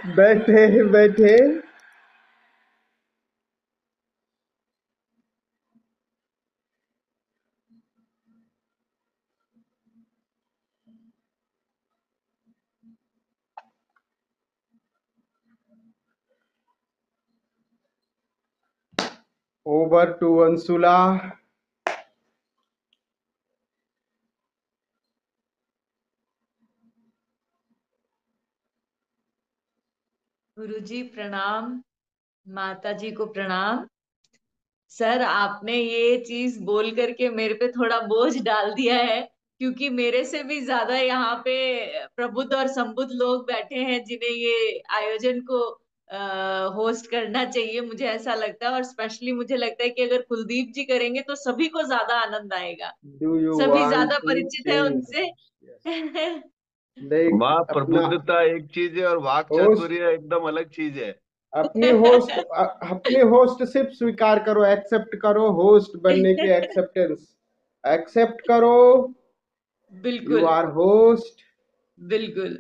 बैठे बैठे। Over to Anshula. गुरुजी प्रणाम। माता जी को प्रणाम। सर आपने ये चीज बोल करके मेरे पे थोड़ा बोझ डाल दिया है, क्योंकि मेरे से भी ज्यादा यहाँ पे प्रबुद्ध और संबुद्ध लोग बैठे हैं जिन्हें ये आयोजन को होस्ट करना चाहिए, मुझे ऐसा लगता है। और स्पेशली मुझे लगता है कि अगर कुलदीप जी करेंगे तो सभी को ज्यादा आनंद आएगा। डू यू सभी वांट ज्यादा टू परिचित है चेंज? उनसे। देख वहाँ अपना प्रबुद्धता एक चीज है और वाक होस्ट, चातुर्य एकदम अलग चीज है। अपने होस्टशिप स्वीकार करो, एक्सेप्ट करो होस्ट बनने की एक्सेप्टेंस। एक्सेप्ट करो। यू बिल्कुल। Are host. बिल्कुल।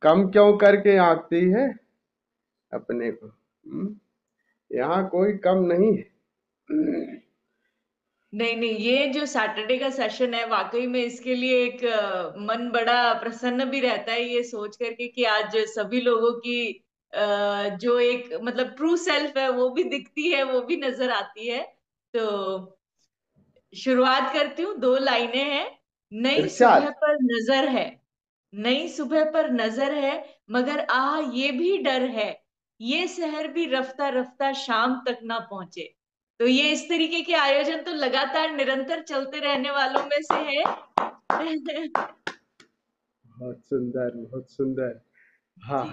कम क्यों करके आती है अपने को? यहाँ कोई कम नहीं है। नहीं नहीं, ये जो सैटरडे का सेशन है वाकई में इसके लिए एक मन बड़ा प्रसन्न भी रहता है, ये सोच करके कि आज सभी लोगों की जो एक मतलब ट्रू सेल्फ है वो भी दिखती है, वो भी नजर आती है। तो शुरुआत करती हूँ, दो लाइनें हैं। नई सुबह इरशाद। पर नजर है, नई सुबह पर नजर है, मगर ये भी डर है, ये शहर भी रफ्ता रफ्ता शाम तक ना पहुंचे। तो ये इस तरीके के आयोजन तो लगातार निरंतर चलते रहने वालों में से है। बहुत सुंदर, बहुत सुंदर। हाँ। जी।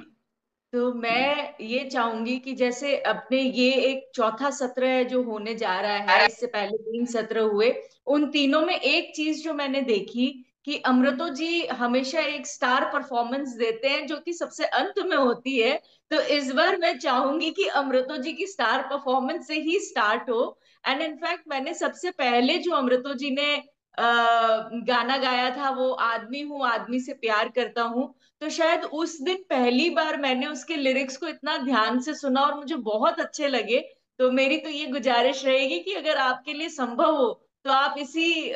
तो मैं ये चाहूंगी कि जैसे अपने ये एक चौथा सत्र है जो होने जा रहा है, इससे पहले तीन सत्र हुए, उन तीनों में एक चीज जो मैंने देखी कि अमृतो जी हमेशा एक स्टार परफॉर्मेंस देते हैं जो कि सबसे अंत में होती है। तो इस बार मैं चाहूंगी कि अमृतो जी की स्टार परफॉर्मेंस से ही स्टार्ट हो। एंड इनफैक्ट मैंने सबसे पहले जो अमृतो जी ने गाना गाया था वो आदमी हूँ आदमी से प्यार करता हूँ। तो शायद उस दिन पहली बार मैंने उसके लिरिक्स को इतना ध्यान से सुना और मुझे बहुत अच्छे लगे। तो मेरी तो ये गुजारिश रहेगी कि अगर आपके लिए संभव हो तो आप इसी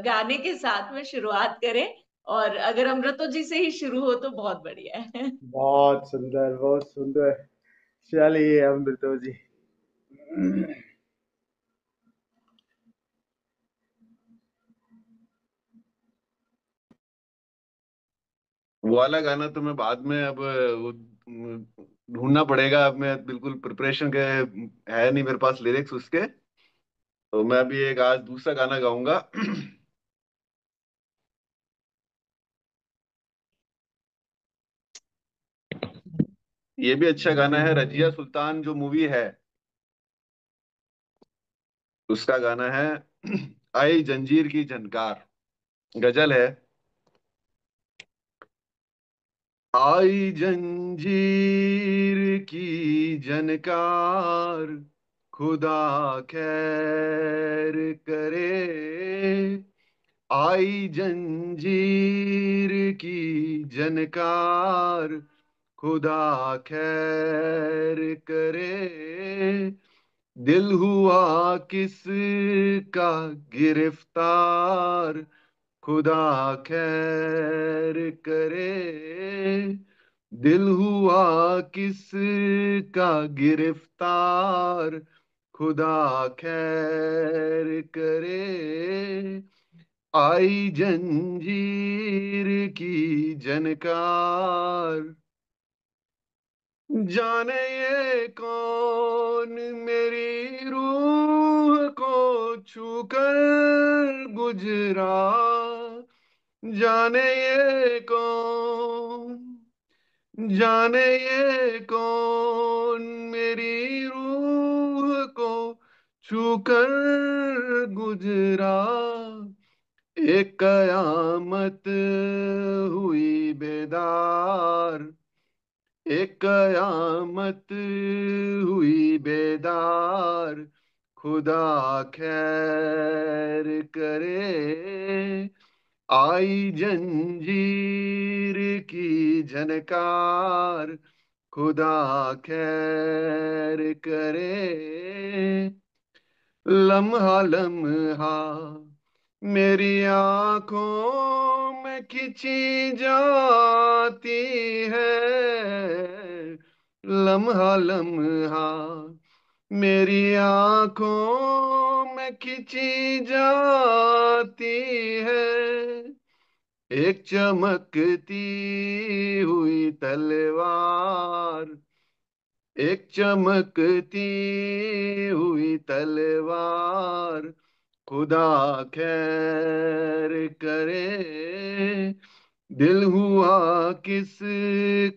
गाने के साथ में शुरुआत करें। और अगर अमृतो जी से ही शुरू हो तो बहुत बढ़िया है। बहुत सुंदर, बहुत सुंदर। चलिए अमृतो जी। वो वाला गाना तो मैं बाद में अब ढूंढना पड़ेगा। अब मैं बिल्कुल प्रिपरेशन के है नहीं मेरे पास लिरिक्स उसके। तो मैं अभी एक आज दूसरा गाना गाऊंगा। ये भी अच्छा गाना है, रजिया सुल्तान जो मूवी है उसका गाना है। आई जंजीर की झनकार, गजल है। आई जंजीर की जनकार, खुदा खैर करे। आई जंजीर की जनकार, खुदा खैर करे। दिल हुआ किस का गिरफ्तार, खुदा खैर करे। दिल हुआ किस का गिरफ्तार, खुदा खैर करे। आई जंजीर की जनकार, जाने ये कौन मेरी रूह को छू कर गुजरा। जाने ये कौन, जाने ये कौन मेरी रूह को छू कर गुजरा। एक कयामत हुई बेदार, एक कयामत हुई बेदार, खुदा खैर करे। आई जंजीर की झनकार, खुदा खैर करे। लम्हा लम्हा मेरी आंखों में खिंची जाती है, लम्हा लम्हा मेरी आंखों में खिंची जाती है। एक चमकती हुई तलवार, एक चमकती हुई तलवार, खुदा खैर करे। दिल हुआ किस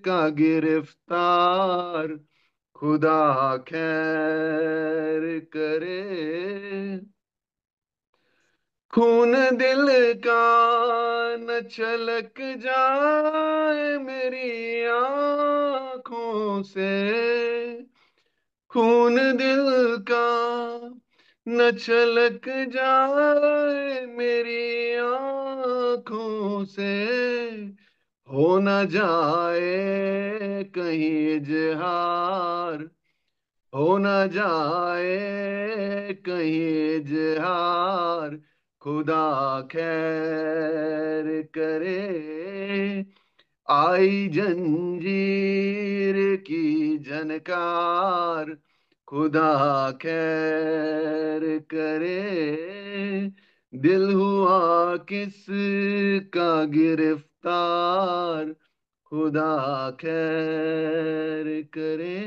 का गिरफ्तार, खुदा खैर करे। खून दिल का न छलक जाए मेरी आंखों से, खून दिल का न छलक जाए मेरी आंखों से। हो न जाए कहीं इजहार, हो न जाए कहीं इजहार, खुदा खैर करे। आई जंजीर की झनकार, खुदा खैर करे। दिल हुआ किस का गिरफ्तार, खुदा खैर करे।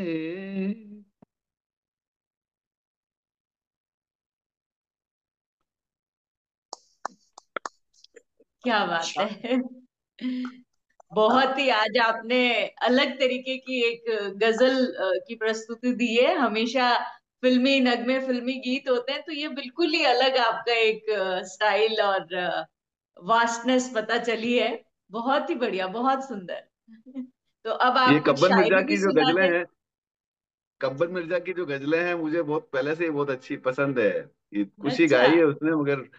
क्या बात है। बहुत ही आज आपने अलग तरीके की एक गजल की प्रस्तुति दी है। हमेशा फिल्मी नगमे, फिल्मी गीत होते हैं, तो ये बिल्कुल ही अलग आपका एक स्टाइल और वास्टनेस पता चली है। बहुत ही बढ़िया, बहुत सुंदर। तो अब ये आप कुछ कब्बर मिर्जा शायरी भी की जो सुना गजलें दे। हैं, कब्बर मिर्जा की जो गजलें हैं मुझे बहुत पहले से ही बहुत अच्छी पसंद है। ये कुछ ही अच्छा। गाई है उसने, मगर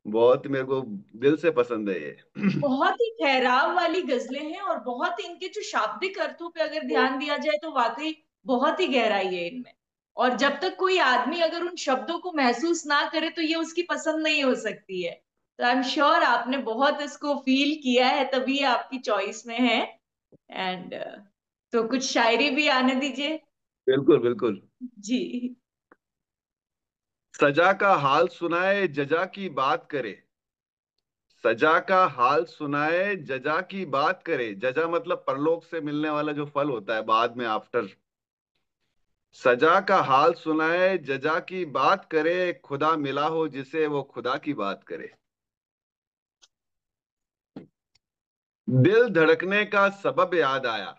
बहुत मेरे को दिल से पसंद है ये। बहुत ही ठहराव वाली गजलें हैं, और बहुत ही इनके जो शाब्दिक अर्थों पे अगर ध्यान दिया जाए तो वाकई बहुत ही गहराई है इनमें। और जब तक कोई आदमी अगर उन शब्दों को महसूस ना करे तो ये उसकी पसंद नहीं हो सकती है। तो आई एम श्योर आपने बहुत इसको फील किया है, तभी ये आपकी चॉइस में है। एंड तो कुछ शायरी भी आने दीजिए। बिल्कुल बिल्कुल। जी। सजा का हाल सुनाए जजा की बात करे, सजा का हाल सुनाए जजा की बात करे। जजा मतलब परलोक से मिलने वाला जो फल होता है बाद में, आफ्टर। सजा का हाल सुनाए जजा की बात करे, खुदा मिला हो जिसे वो खुदा की बात करे। दिल धड़कने का सबब याद आया,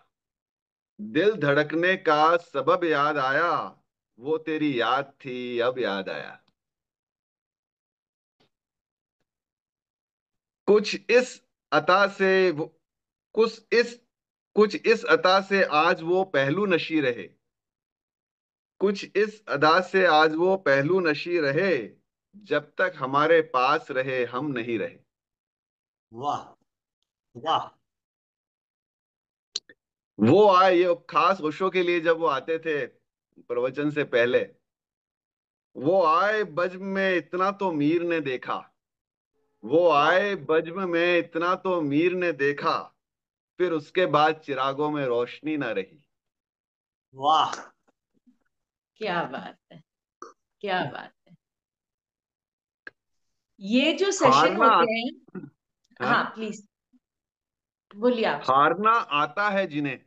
दिल धड़कने का सबब याद आया, वो तेरी याद थी अब याद आया। कुछ इस अता से वो कुछ इस कुछ इस अता से आज वो पहलू नशी रहे, कुछ इस अदा से आज वो पहलू नशी रहे, जब तक हमारे पास रहे हम नहीं रहे। वाह वाह। वो आए, ये खास ओशो के लिए जब वो आते थे प्रवचन से पहले, वो आए बज्म में इतना तो मीर ने देखा, वो वाह आए बज्म में इतना तो मीर ने देखा, फिर उसके बाद चिरागों में रोशनी ना रही। वाह। क्या बात है, क्या बात है। ये जो सेशन हारना होते हैं। हाँ हाँ, प्लीज बोलिए आप। हारना आता है जिन्हें,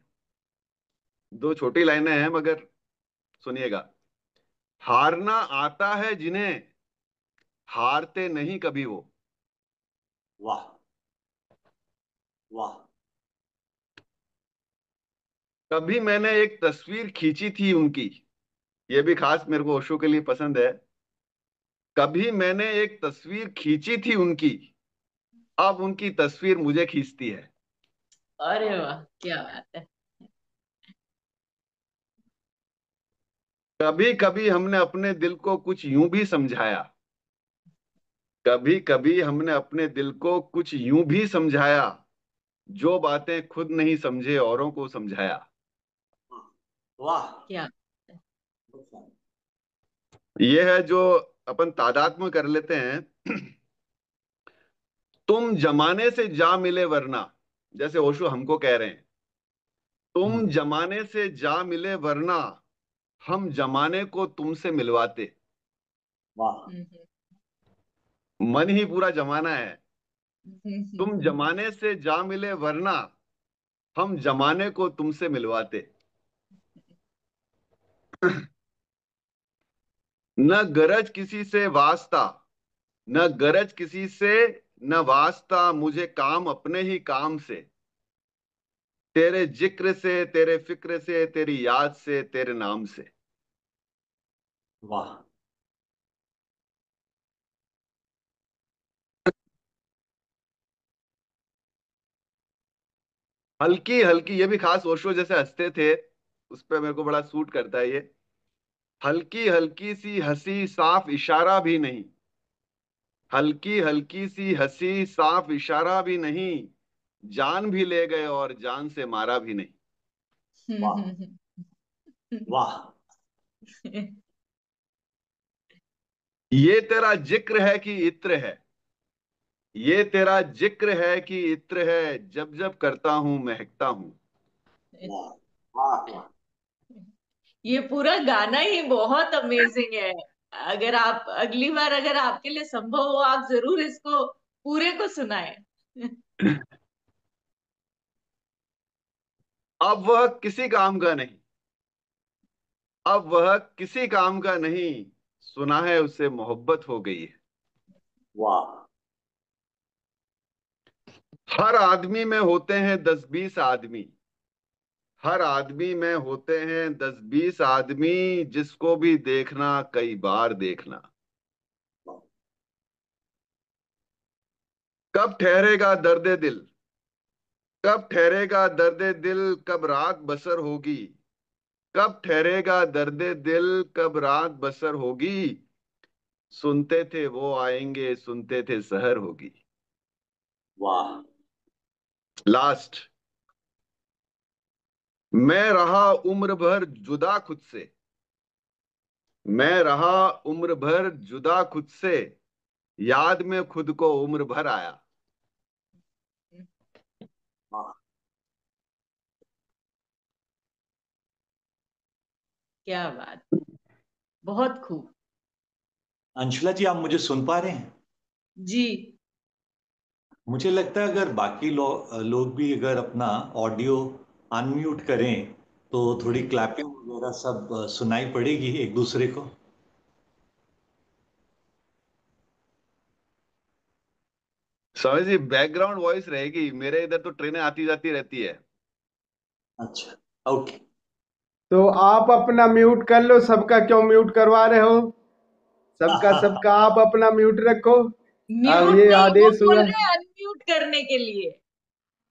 दो छोटी लाइनें हैं मगर सुनिएगा। हारना आता है जिन्हें, हारते नहीं कभी वो। वाह वाह। कभी मैंने एक तस्वीर खींची थी उनकी, ये भी खास मेरे को ओशो के लिए पसंद है। कभी मैंने एक तस्वीर खींची थी उनकी, अब उनकी तस्वीर मुझे खींचती है। अरे वाह, क्या बात है। कभी कभी हमने अपने दिल को कुछ यूं भी समझाया, कभी कभी हमने अपने दिल को कुछ यूं भी समझाया, जो बातें खुद नहीं समझे औरों को समझाया। वाह। क्या? ये है जो अपन तादात्म्य कर लेते हैं। तुम जमाने से जा मिले वरना, जैसे ओशो हमको कह रहे हैं, तुम हम्म, जमाने से जा मिले वरना हम जमाने को तुमसे मिलवाते। वाह। मन ही पूरा जमाना है। हम्म। तुम जमाने से जा मिले वरना हम जमाने को तुमसे मिलवाते। न गरज किसी से वास्ता, न गरज किसी से, न वास्ता मुझे काम अपने ही काम से, तेरे जिक्र से, तेरे फिक्र से, तेरी याद से, तेरे नाम से। वाह। हल्की हल्की, ये भी खास ओशो जैसे हंसते थे, उस पर मेरे को बड़ा सूट करता है ये। हल्की हल्की सी हंसी साफ इशारा भी नहीं, हल्की हल्की सी हंसी साफ इशारा भी नहीं, जान भी ले गए और जान से मारा भी नहीं। वाह। वाह। ये तेरा जिक्र है कि इत्र है, ये तेरा जिक्र है कि इत्र है, जब जब करता हूं महकता हूं। वाह। वाह। वाह। ये पूरा गाना ही बहुत अमेजिंग है। अगर आप अगली बार, अगर आपके लिए संभव हो, आप जरूर इसको पूरे को सुनाएं। अब वह किसी काम का नहीं, अब वह किसी काम का नहीं, सुना है उसे मोहब्बत हो गई है। वाह। हर आदमी में होते हैं 10-20 आदमी, हर आदमी में होते हैं 10-20 आदमी, जिसको भी देखना कई बार देखना। कब ठहरेगा दर्द दिल, कब ठहरेगा दर्द दिल, कब रात बसर होगी, कब ठहरेगा दर्द दिल, कब रात बसर होगी, सुनते थे वो आएंगे, सुनते थे सहर होगी। वाह। लास्ट। मैं रहा उम्र भर जुदा खुद से, मैं रहा उम्र भर जुदा खुद से, याद में खुद को उम्र भर आया। वाह। क्या बात! बहुत खूब। अंशुला जी, आप मुझे सुन पा रहे हैं? जी। मुझे लगता है अगर बाकी लोग भी अगर अपना ऑडियो अनम्यूट करें तो थोड़ी क्लैपिंग वगैरह सब सुनाई पड़ेगी एक दूसरे को। समझ जी, बैकग्राउंड वॉइस रहेगी, मेरे इधर तो ट्रेनें आती जाती रहती है। अच्छा। ओके। तो आप अपना म्यूट कर लो, सबका क्यों म्यूट करवा रहे हो? सबका सबका आप अपना म्यूट रखो। अब म्यूट ये नहीं, वो आदेश बोल हुआ, रहे हैं अनम्यूट करने के लिए,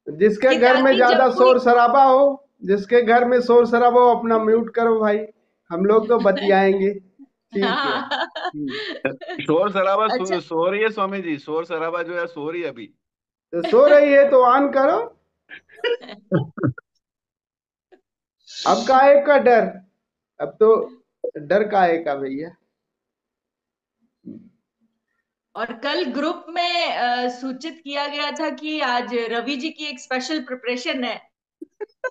जिसके कि घर में ताकि ज्यादा जब कोई शोर शराबा हो, जिसके घर में शोर शराबा हो अपना म्यूट करो भाई, हम लोग तो बतियाएंगे। ठीक है। हाँ। शोर शराबा अच्छा। सो रही है स्वामी जी, शोर शराबा जो है सो रही है अभी। तो सो रही है तो ऑन करो। अब काहे का डर? अब तो डर काहे का भैया? और कल ग्रुप में सूचित किया गया था कि आज रवि जी की एक स्पेशल प्रिपरेशन है।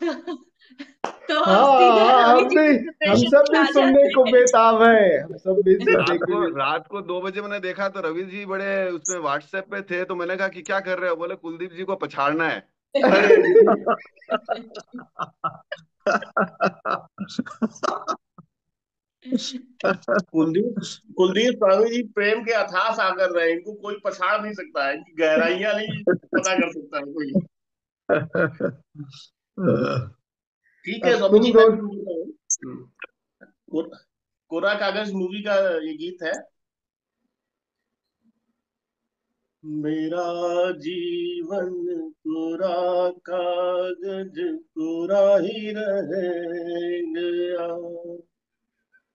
तो हाँ हम सीधे हाँ, रवि हम जी भी, की हम प्रिपरेशन सब पे भी आ सुनने जाते को हैं। बेताब है, हम सब भी सुनने रात को को बेताब। रात को 2 बजे मैंने देखा तो रवि जी बड़े उसमें व्हाट्सएप पे थे, तो मैंने कहा कि क्या कर रहे हो, बोले कुलदीप जी को पछाड़ना है। अरे कुलदीप कुलदीप स्वामी जी प्रेम के अथाह सागर रहे, इनको कोई पछाड़ नहीं सकता है, इनकी गहराइयां नहीं पता कर सकता है कोई। ठीक है अब स्वामी तुम जी, मैं दोस्त। शुरू करता हूँ। कोरा कागज मूवी का ये गीत है। मेरा जीवन कोरा कागज कोरा ही रह गया,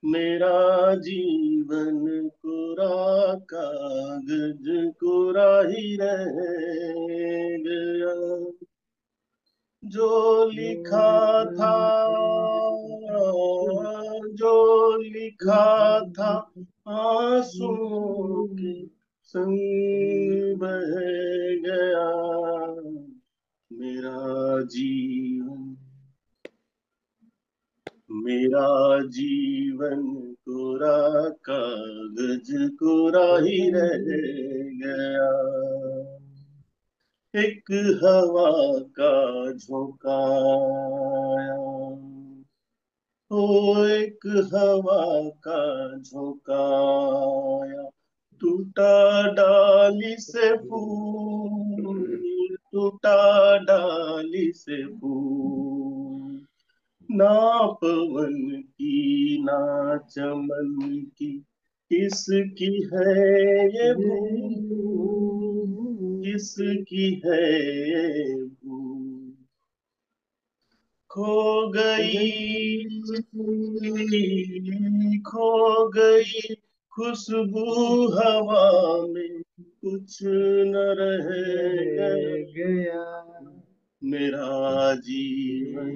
मेरा जीवन कोरा कागज कोरा ही रह गया, जो लिखा था, जो लिखा था आंसुओं के संग बह गया मेरा जीवन, मेरा जीवन कोरा कागज कोरा ही रह गया। एक हवा का झोंका आया, ओ एक हवा का झोंका आया, टूटा डाली से फूल, टूटा डाली से फूल, ना पवन की ना चमन की, किसकी है ये भूल, किसकी है ये भूल। खो गई, खो गई खुशबू हवा में, कुछ न रह गया मेरा जीवन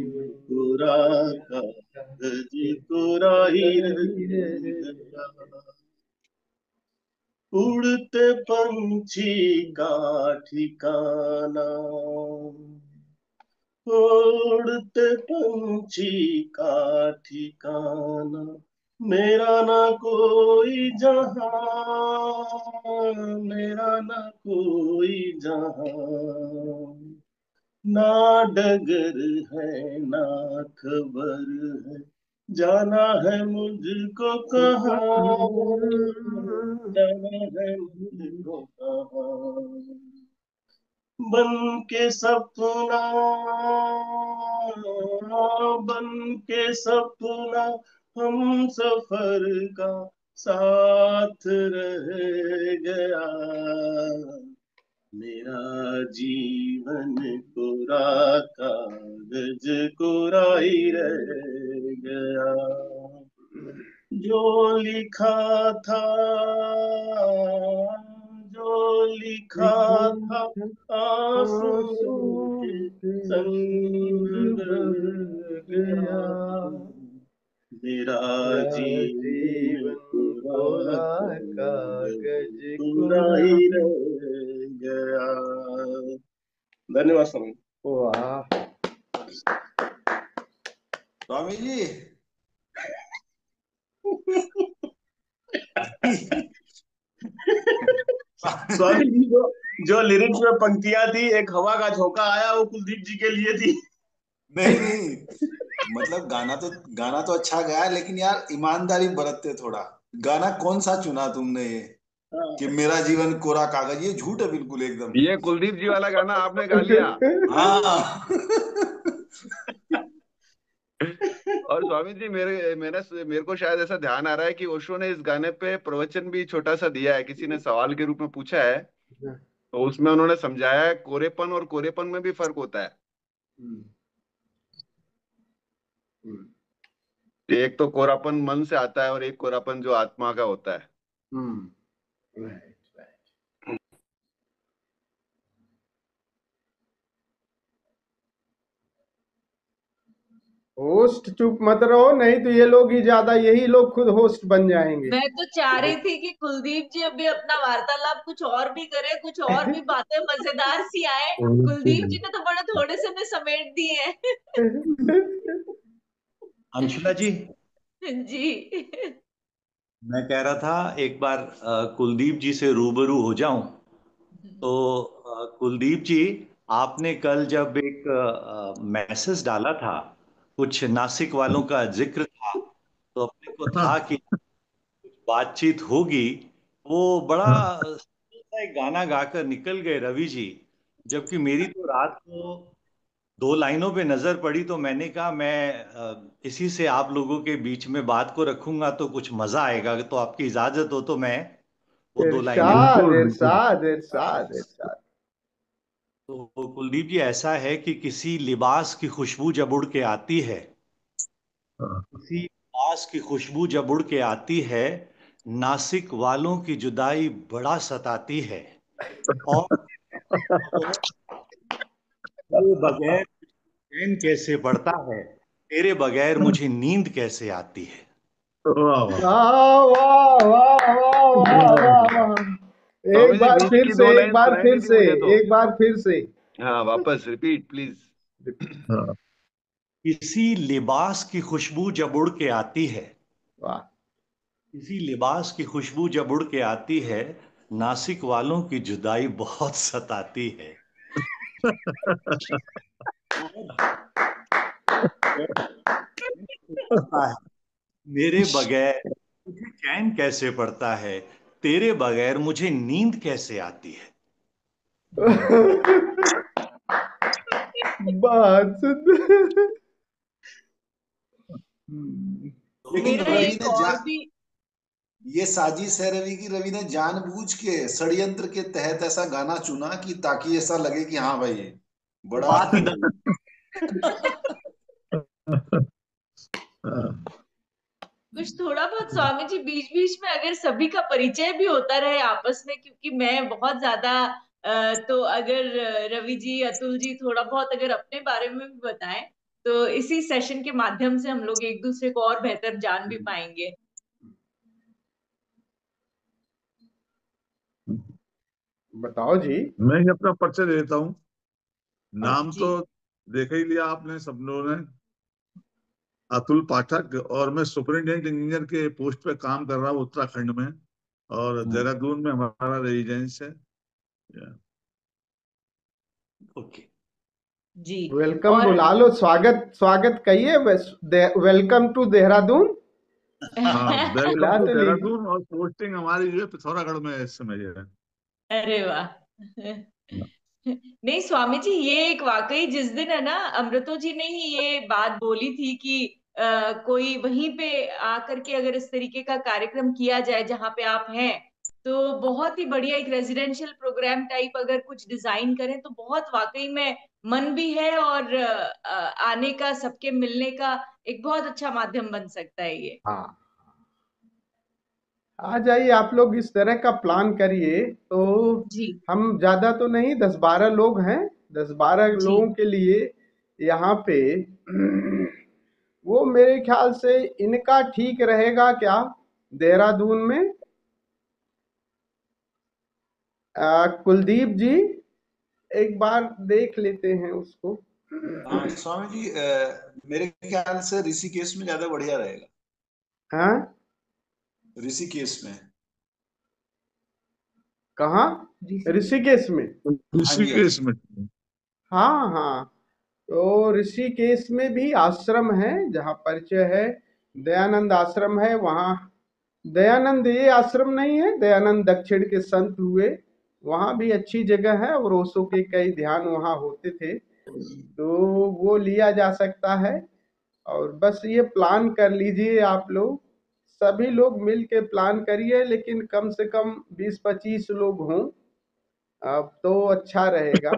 कोरा कागज कोरा ही रह गया। उड़ते पंछी का ठिकाना, उड़ते पंछी का ठिकाना, मेरा ना कोई जहां, मेरा ना कोई जहां, ना डगर है ना खबर है, जाना है मुझको कहाँ, जाना है मुझको कहाँ। बन के सपना, बन के सपना हम सफर का साथ रह गया मेरा जीवन कोरा कागज कोरा ही रह गया। जो लिखा था, जो लिखा था आंसुओं के संग बह गया मेरा जीवन कोरा कागज कोरा ही रह गया। धन्यवाद स्वामी। वाह स्वामी जी। स्वामी जी, जो लिरिक्स में पंक्तियां थी, एक हवा का झोंका आया, वो कुलदीप जी के लिए थी। नहीं नहीं, मतलब गाना तो अच्छा गाया, लेकिन यार ईमानदारी बरतते थोड़ा। गाना कौन सा चुना तुमने ये कि मेरा जीवन कोरा कागज? ये झूठ है बिल्कुल एकदम। ये कुलदीप जी वाला गाना आपने गा लिया। हाँ। और स्वामी जी, मेरे को शायद ऐसा ध्यान आ रहा है कि ओशो ने इस गाने पे प्रवचन भी छोटा सा दिया है, किसी ने सवाल के रूप में पूछा है, तो उसमें उन्होंने समझाया है कोरेपन और कोरेपन में भी फर्क होता है। एक तो कोरापन मन से आता है और एक कोरापन जो आत्मा का होता है। होस्ट चुप मत रहो, नहीं तो ये लोग ही ज्यादा, यही लोग खुद होस्ट बन जाएंगे। मैं तो चाह रही थी कि कुलदीप जी अभी अपना वार्तालाप कुछ और भी करे, कुछ और भी बातें मजेदार सी आए। कुलदीप जी ने तो बड़ा थोड़े से में समेट दिए हैं। अंशुला जी, जी। मैं कह रहा था एक बार कुलदीप जी से रूबरू हो जाऊं। तो कुलदीप जी, आपने कल जब एक मैसेज डाला था, कुछ नासिक वालों का जिक्र था, तो अपने को था कि बातचीत होगी। वो बड़ा सा एक गाना गाकर निकल गए रवि जी, जबकि मेरी तो रात को 2 लाइनों पे नजर पड़ी, तो मैंने कहा मैं इसी से आप लोगों के बीच में बात को रखूंगा तो कुछ मजा आएगा। तो आपकी इजाजत हो तो मैं वो 2 लाइनें। इरशाद इरशाद इरशाद इरशाद। तो कुलदीप जी, ऐसा है कि किसी लिबास की खुशबू जब उड़ के आती है, किसी लिबास की खुशबू जब उड़ के आती है, नासिक वालों की जुदाई बड़ा सताती है। और वो बगैर चैन कैसे पड़ता है, तेरे बगैर मुझे नींद कैसे आती है। वाह वाह वाह वाह वाह वाह वाह वाह वाह। स्वामी एक जी बार बीच फिर की से, दो एक लाइन बार सुनाई फिर नहीं दी से, मुझे तो। एक बार फिर से। हाँ वापस रिपीट प्लीज। हाँ, किसी लिबास की खुशबू जब उड़ के आती है, वाह। किसी लिबास की खुशबू जब उड़ के आती है, नासिक वालों की जुदाई बहुत सताती है। पूछता है, मेरे बगैर मुझे चैन कैसे पड़ता है, तेरे बगैर मुझे नींद कैसे आती है। बहुत सुंदर। लेकिन मेरा रवि एक ने और भी ये साजिश है रवि की। रवि ने जानबूझ के षड्यंत्र के तहत ऐसा गाना चुना कि ताकि ऐसा लगे कि हाँ भाई बड़ा बात कुछ थोड़ा बहुत स्वामी जी बीच बीच में अगर सभी का परिचय भी होता रहे आपस में, क्योंकि मैं बहुत ज्यादा तो अगर रवि जी, अतुल जी थोड़ा बहुत अगर अपने बारे में भी बताएं तो इसी सेशन के माध्यम से हम लोग एक दूसरे को और बेहतर जान भी पाएंगे। बताओ जी। मैं ही अपना परिचय दे देता हूँ। नाम जी तो देख ही लिया आपने सब लोगों ने, अतुल पाठक, और मैं सुपरिटेंडेंट इंजीनियर के पोस्ट पे काम कर रहा हूँ उत्तराखंड में, और देहरादून में हमारा रेजिडेंस है। ओके जी। वेलकम और बुला लो, स्वागत स्वागत कहिए। वेलकम टू देहरादून हाँ, वेलकम बुला टू तो लीजिए। देहरादून, और पोस्टिंग हमारी जो है पिथौरागढ़ में इस समय जो है। अरे वाह। नहीं स्वामी जी, ये एक वाकई जिस दिन है ना अमृतो जी ने ही ये बात बोली थी कि कोई वहीं पे आकर के अगर इस तरीके का कार्यक्रम किया जाए जहां पे आप हैं, तो बहुत ही बढ़िया एक रेजिडेंशियल प्रोग्राम टाइप अगर कुछ डिजाइन करें तो बहुत वाकई में मन भी है, और आने का, सबके मिलने का एक बहुत अच्छा माध्यम बन सकता है ये। हाँ, आ जाइए आप लोग, इस तरह का प्लान करिए तो। जी हम ज्यादा तो नहीं, 10-12 लोग हैं। 10-12 जी लोगों के लिए यहाँ पे वो मेरे ख्याल से इनका ठीक रहेगा क्या, देहरादून में कुलदीप जी, एक बार देख लेते हैं उसको। हाँ स्वामी जी, मेरे ख्याल से ऋषिकेश में ज्यादा बढ़िया रहेगा। हाँ, ऋषिकेश में। कहाँ? ऋषिकेश में। हाँ जी हाँ ऋषिकेश जी। में। हाँ हाँ, तो ऋषिकेश में भी आश्रम है जहाँ परिचय है। दयानंद आश्रम है वहाँ। दयानंद ये आश्रम नहीं है, दयानंद दक्षिण के संत हुए। वहाँ भी अच्छी जगह है, और ओशो के कई ध्यान वहाँ होते थे, तो वो लिया जा सकता है। और बस ये प्लान कर लीजिए आप लोग, सभी लोग मिल के प्लान करिए, लेकिन कम से कम 20-25 लोग हों, अब तो अच्छा रहेगा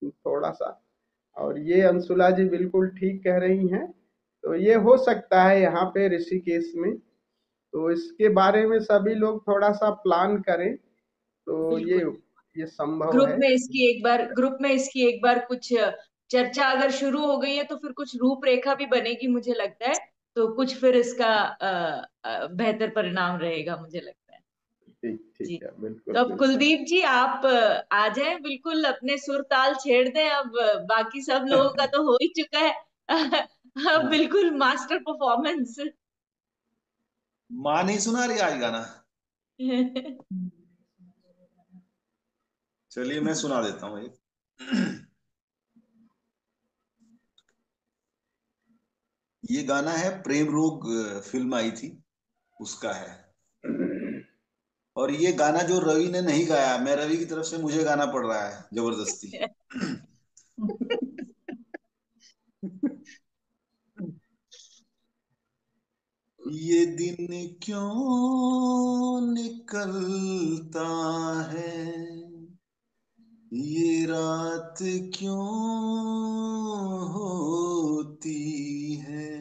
थोड़ा सा। और ये अंशुला जी बिल्कुल ठीक कह रही हैं, तो ये हो सकता है यहाँ पे ऋषिकेश में। तो इसके बारे में सभी लोग थोड़ा सा प्लान करें तो बिल्कुल। ये संभव है। ग्रुप में इसकी एक बार कुछ चर्चा अगर शुरू हो गई है तो फिर कुछ रूपरेखा भी बनेगी मुझे लगता है, तो कुछ फिर इसका बेहतर परिणाम रहेगा मुझे लगता है। ठीक ठीक जी। है, बिल्कुल तो अब बिल्कुल। कुलदीप जी आप आ जाएं, बिल्कुल अपने सुर ताल छेड़ दें। अब बाकी सब लोगों का तो हो ही चुका है। अब बिल्कुल मास्टर परफॉर्मेंस। माँ नहीं सुना रही आज गाना? चलिए मैं सुना देता हूँ एक। ये गाना है, प्रेम रोग फिल्म आई थी उसका है। और ये गाना जो रवि ने नहीं गाया, मैं रवि की तरफ से मुझे गाना पड़ रहा है जबरदस्ती। ये दिन क्यों निकलता है, ये रात क्यों होती है,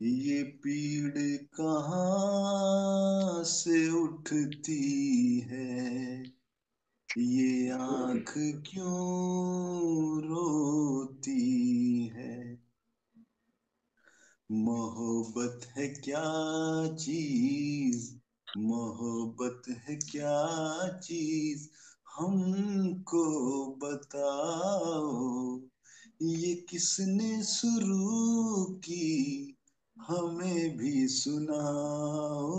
ये पीड़ कहाँ से उठती है, ये आंख क्यों रोती मोहब्बत है क्या चीज, मोहब्बत है क्या चीज, हमको बताओ, ये किसने शुरू की, हमें भी सुनाओ।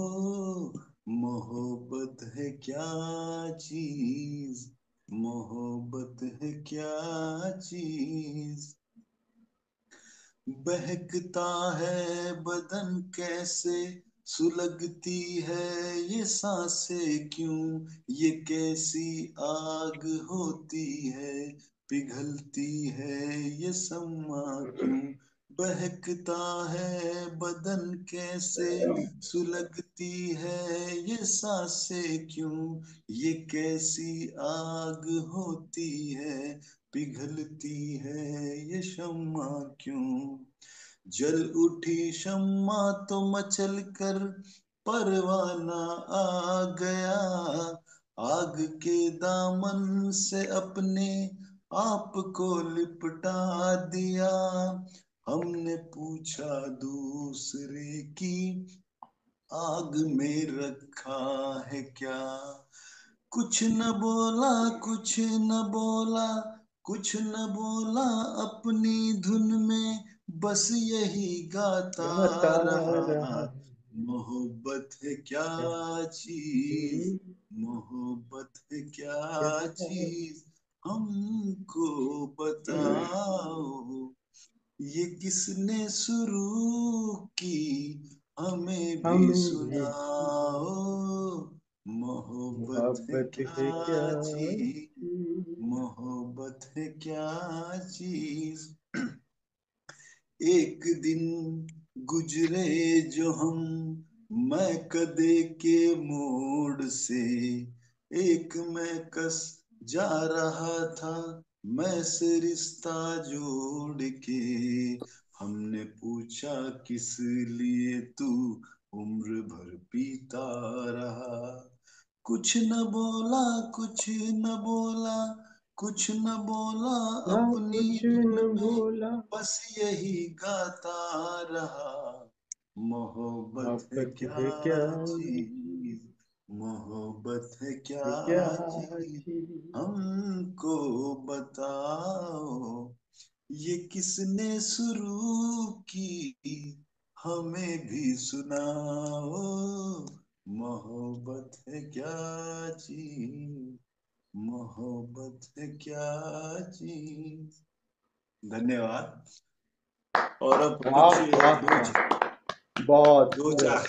मोहब्बत है क्या चीज, मोहब्बत है क्या चीज। बहकता है बदन कैसे, सुलगती है ये सांसें क्यों, ये कैसी आग होती है, पिघलती है ये शम्मा क्यों। बहकता है बदन कैसे, सुलगती है ये सांसें क्यों, ये कैसी आग होती है, पिघलती है ये शम्मा क्यों। जल उठी शम्मा तो मचल कर परवाना आ गया, आग के दामन से अपने आप को लिपटा दिया। हमने पूछा दूसरे की आग में रखा है क्या, कुछ न बोला कुछ न बोला, कुछ न बोला अपनी धुन में, बस यही गाता गाता रहा। रहा मोहब्बत है क्या चीज, मोहब्बत है क्या चीज, हमको बताओ, ये किसने शुरू की, हमें भी हमें भी सुनाओ। मोहब्बत है मोहब्बत है क्या क्या चीज, चीज। मोहब्बत है क्या चीज। एक दिन गुजरे जो हम मैं कदे के मोड़ से, एक मैं कस जा रहा था मैं से रिश्ता जोड़ के। हमने पूछा किस लिए तू उम्र भर पीता रहा, कुछ न बोला कुछ न बोला, कुछ न बोला ना अपनी कुछ धुन न में, बोला, बस यही गाता रहा। मोहब्बत है मोहब्बत है क्या क्या चीज, मोहब्बत है क्या क्या चीज, चीज। हमको बताओ, ये किसने शुरू की, हमें भी सुनाओ। मोहब्बत है क्या चीज, मोहब्बत है क्या चीज। धन्यवाद। और अब वाह कुछ वाह वाह, बहुत दो खूब। चार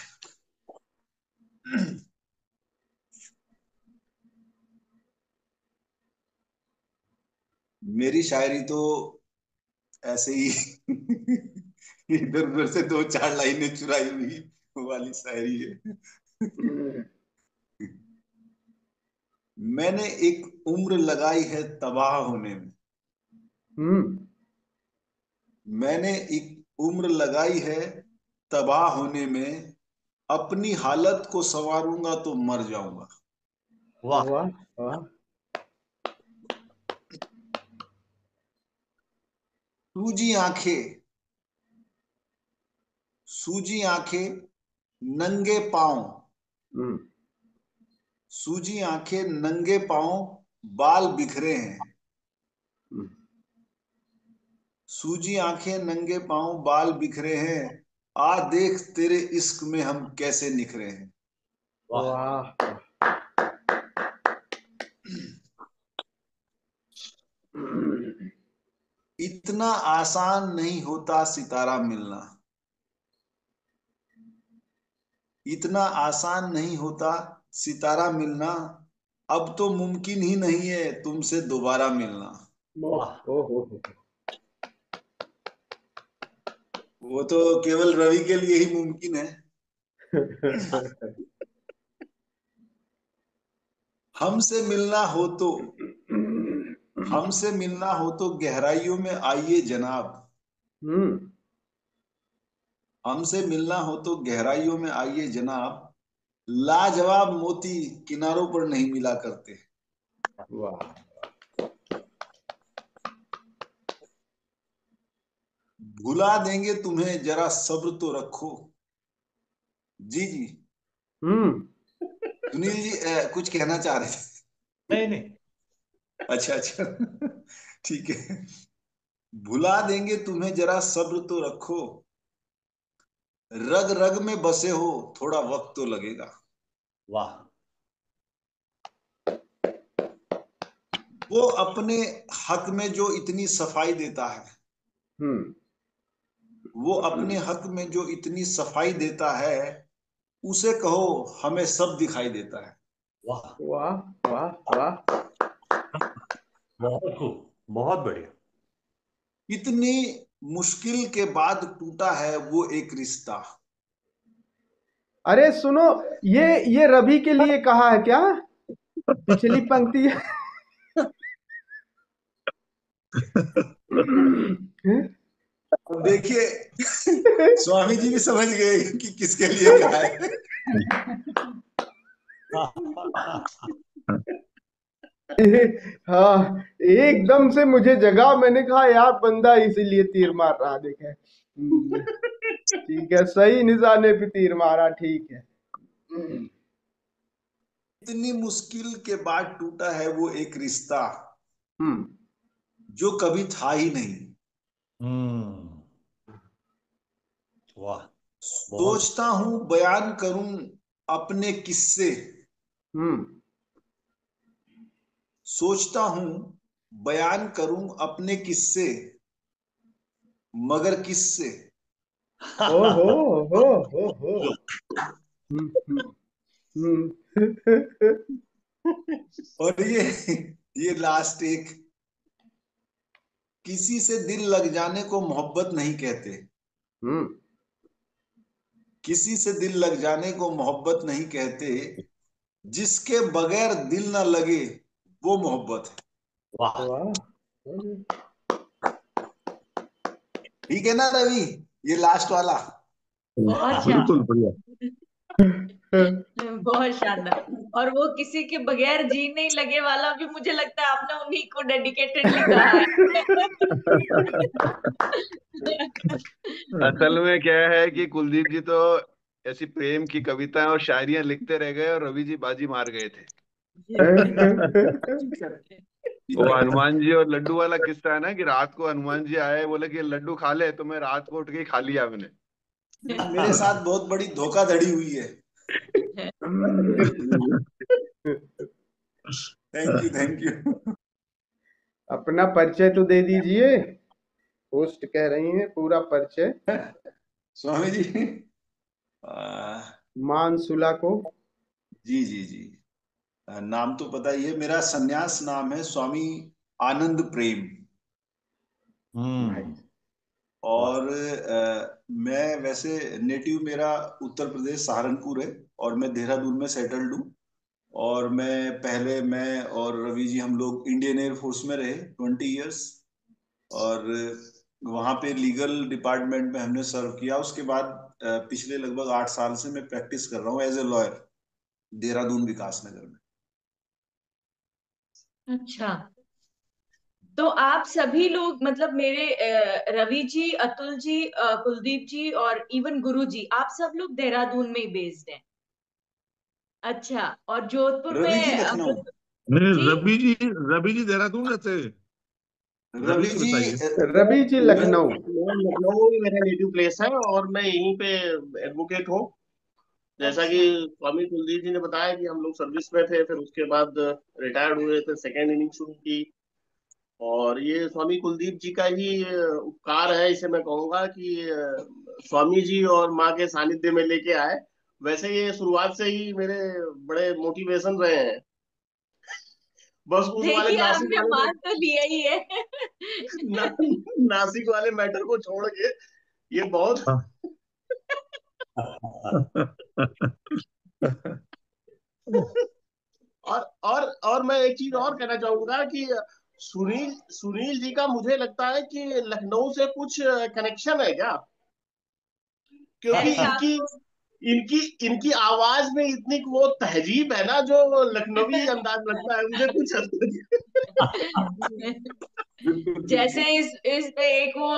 मेरी शायरी तो ऐसे ही इधर उधर से दो चार लाइनें चुराई हुई वाली शायरी है। मैंने एक उम्र लगाई है तबाह होने में, हम्म मैंने एक उम्र लगाई है तबाह होने में, अपनी हालत को संवारूंगा तो मर जाऊंगा। वाह। वाह वाह। सूजी आंखें, सूजी आंखें नंगे पांव, हम्म सूजी आंखें नंगे पांव, बाल बिखरे हैं। हम्म, सूजी आंखें नंगे पांव बाल बिखरे हैं, आ देख तेरे इश्क में हम कैसे निखरे हैं। वाह। वाह इतना आसान नहीं होता सितारा मिलना, इतना आसान नहीं होता सितारा मिलना, अब तो मुमकिन ही नहीं है तुमसे दोबारा मिलना। वाह। ओहो वो तो केवल रवि के लिए ही मुमकिन है। हमसे मिलना हो तो, हमसे मिलना हो तो गहराइयों में आइए जनाब, हम्म हमसे मिलना हो तो गहराइयों में आइए जनाब, लाजवाब मोती किनारों पर नहीं मिला करते। वाह। भुला देंगे तुम्हें, जरा सब्र तो रखो। जी जी। सुनील जी कुछ कहना चाह रहे थे? नहीं नहीं। अच्छा अच्छा ठीक है। भुला देंगे तुम्हें, जरा सब्र तो रखो, रग रग में बसे हो, थोड़ा वक्त तो लगेगा। वाह। वो अपने हक में जो इतनी सफाई देता है, वो अपने हक में जो इतनी सफाई देता है, उसे कहो हमें सब दिखाई देता है। वाह वाह वाह वाह। बहुत खूब, बहुत बढ़िया। इतनी मुश्किल के बाद टूटा है वो एक रिश्ता। अरे सुनो, ये रवि के लिए कहा है क्या? पिछली पंक्ति अब देखिए स्वामी जी भी समझ गए कि किसके लिए कहा है। हाँ, एकदम से मुझे जगा, मैंने कहा यार बंदा इसीलिए तीर मार रहा, देखे। ठीक है, सही निशाने पे तीर मारा, ठीक है। इतनी मुश्किल के बाद टूटा है वो एक रिश्ता, हम्म जो कभी था ही नहीं। वाह। बहुत। सोचता हूं बयान करूं अपने किस्से, हम्म सोचता हूं बयान करूं अपने किस्से, मगर किससे। ओ हो। हम्म हम्म, और ये लास्ट एक, किसी से दिल लग जाने को मोहब्बत नहीं कहते, हम्म। किसी से दिल लग जाने को मोहब्बत नहीं कहते, जिसके बगैर दिल ना लगे वो मोहब्बत है। वाह। वाह। ठीक है ना रवि, ये लास्ट वाला। बहुत बिल्कुल शानदार। बढ़िया। बहुत शानदार। और वो किसी के बगैर जी नहीं लगे वाला भी मुझे लगता है आपने उन्हीं को डेडिकेटेडली कहा है। असल में क्या है कि कुलदीप जी तो ऐसी प्रेम की कविताएं और शायरियां लिखते रह गए और रवि जी बाजी मार गए थे। वो हनुमान जी और लड्डू वाला किस्सा है ना, कि रात को हनुमान जी आए, बोले कि लड्डू खा ले, तो मैं रात को उठ के ही खा लिया मैंने। मेरे साथ बहुत बड़ी धोखाधड़ी हुई है। Thank you. अपना परिचय तो दे दीजिए, होस्ट कह रही हैं पूरा परिचय। स्वामी जी मानसुला को। जी जी जी, नाम तो पता ही है, मेरा संन्यास नाम है स्वामी आनंद प्रेम। भाई और मैं वैसे नेटिव मेरा उत्तर प्रदेश सहारनपुर है, और मैं देहरादून में सेटल्ड हूँ। और मैं और रवि जी हम लोग इंडियन एयर फोर्स में रहे 20 इयर्स, और वहाँ पे लीगल डिपार्टमेंट में हमने सर्व किया। उसके बाद पिछले लगभग 8 साल से मैं प्रैक्टिस कर रहा हूँ एज ए लॉयर देहरादून विकास नगर में। अच्छा, तो आप सभी लोग मतलब मेरे रवि जी, अतुल जी, कुलदीप जी और इवन गुरु जी, आप सब लोग देहरादून में ही बेस्ड हैं। अच्छा, और जोधपुर रवि जी में लखनऊ। नहीं, जी रवि जी देहरादून रहते हैं। रवि रवि जी जी बताइए। रवि जी लखनऊ। लखनऊ ही मेरा नेटिव प्लेस है, और मैं यहीं पे एडवोकेट हूँ। जैसा कि अच्छा स्वामी कुलदीप जी ने बताया कि हम लोग सर्विस में थे, फिर उसके बाद रिटायर्ड हुए थे, सेकेंड इनिंग शुरू की। और ये स्वामी कुलदीप जी का ही उपकार है, इसे मैं कहूंगा कि स्वामी जी और माँ के सानिध्य में लेके आए। वैसे ये शुरुआत से ही मेरे बड़े मोटिवेशन रहे हैं। बस उस वाले देखिए, नासिक आपने वाले मान तो लिया ही है। ना, नासिक वाले मैटर को छोड़ के ये बहुत और मैं एक चीज और कहना चाहूंगा कि सुनील जी का मुझे लगता है कि लखनऊ से कुछ कनेक्शन है क्या, क्योंकि ऐसा इनकी आपको इनकी इनकी आवाज में इतनी वो तहजीब है ना, जो लखनवी अंदाज लगता है मुझे कुछ हद तक। बिल्कुल जैसे बिल्कुल। इस पे एक वो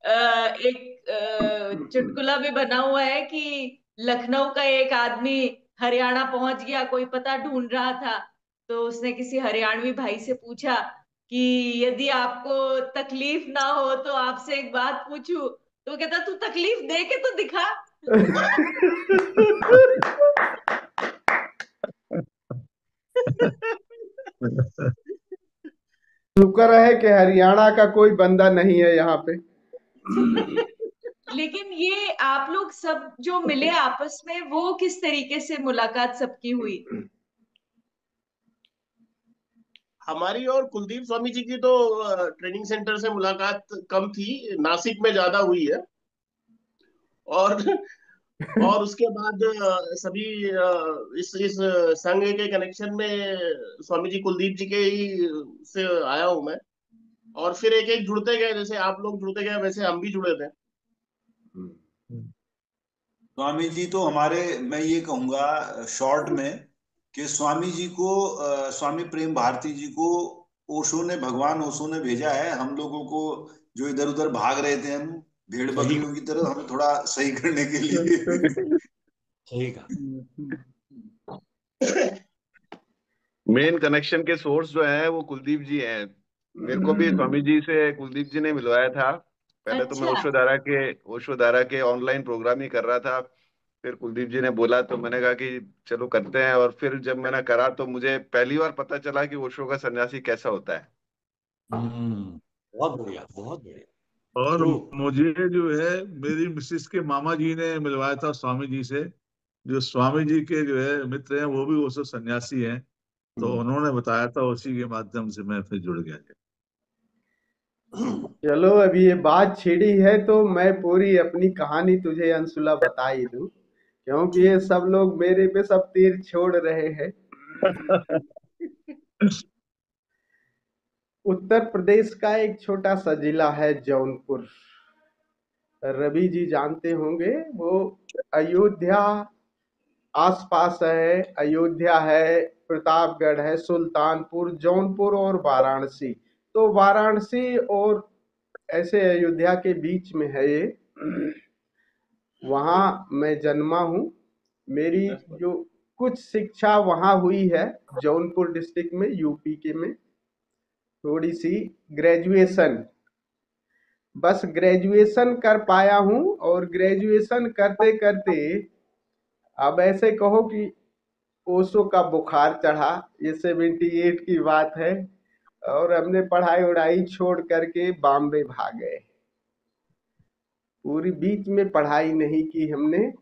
एक चुटकुला भी बना हुआ है कि लखनऊ का एक आदमी हरियाणा पहुंच गया, कोई पता ढूंढ रहा था, तो उसने किसी हरियाणवी भाई से पूछा कि यदि आपको तकलीफ ना हो तो आपसे एक बात पूछूं, तो वो कहता तू तकलीफ दे के तो दिखा। शुक्र है कि हरियाणा का कोई बंदा नहीं है यहाँ पे। लेकिन ये आप लोग सब जो मिले आपस में, वो किस तरीके से मुलाकात सबकी हुई? हमारी और कुलदीप स्वामी जी की तो ट्रेनिंग सेंटर से मुलाकात कम थी, नासिक में ज्यादा हुई है। और उसके बाद सभी इस संघ के कनेक्शन में स्वामी जी कुलदीप जी के ही से आया हूं मैं। और फिर एक एक जुड़ते गए, जैसे आप लोग जुड़ते गए वैसे हम भी जुड़े थे। स्वामी जी तो हमारे, मैं ये कहूंगा शॉर्ट में कि स्वामी जी को स्वामी प्रेम भारती जी को भगवान ओशो ने भेजा है हम लोगों को, जो इधर उधर भाग रहे थे हम भेड़ बकरियों की तरह, हमें थोड़ा सही करने के लिए। सही कहा। मेन कनेक्शन के सोर्स जो है वो कुलदीप जी हैं। मेरे को भी स्वामी जी से कुलदीप जी ने मिलवाया था। पहले तो मैं अच्छा। ओशो धारा के ऑनलाइन प्रोग्राम ही कर रहा था। फिर कुलदीप जी ने बोला तो मैंने कहा कि चलो करते हैं। और फिर जब मैंने करा तो मुझे पहली बार पता चला कि ओशो का सन्यासी कैसा होता है। बहुत बढ़िया, बहुत बढ़िया। और ट्रू। मुझे जो है मेरी मिसिस के मामा जी ने मिलवाया था स्वामी जी से। जो स्वामी जी के जो है मित्र हैं वो भी ओशो सन्यासी हैं, तो उन्होंने बताया था, उसी के माध्यम से मैं फिर जुड़ गया। चलो अभी ये बात छिड़ी है तो मैं पूरी अपनी कहानी तुझे अंशुला बता ही दूं, क्योंकि ये सब लोग मेरे पे सब तीर छोड़ रहे हैं। उत्तर प्रदेश का एक छोटा सा जिला है जौनपुर। रवि जी जानते होंगे, वो अयोध्या आसपास है। अयोध्या है, प्रतापगढ़ है, सुल्तानपुर, जौनपुर और वाराणसी। तो वाराणसी और ऐसे अयोध्या के बीच में है ये। वहाँ मैं जन्मा हूँ। मेरी जो कुछ शिक्षा वहाँ हुई है, जौनपुर डिस्ट्रिक्ट में, यूपी के में, थोड़ी सी ग्रेजुएशन, बस ग्रेजुएशन कर पाया हूँ। और ग्रेजुएशन करते करते अब ऐसे कहो कि ओशो का बुखार चढ़ा। ये 78 की बात है, और हमने पढ़ाई उड़ाई छोड़ करके बॉम्बे भाग गए। पूरी बीच में पढ़ाई नहीं की हमने।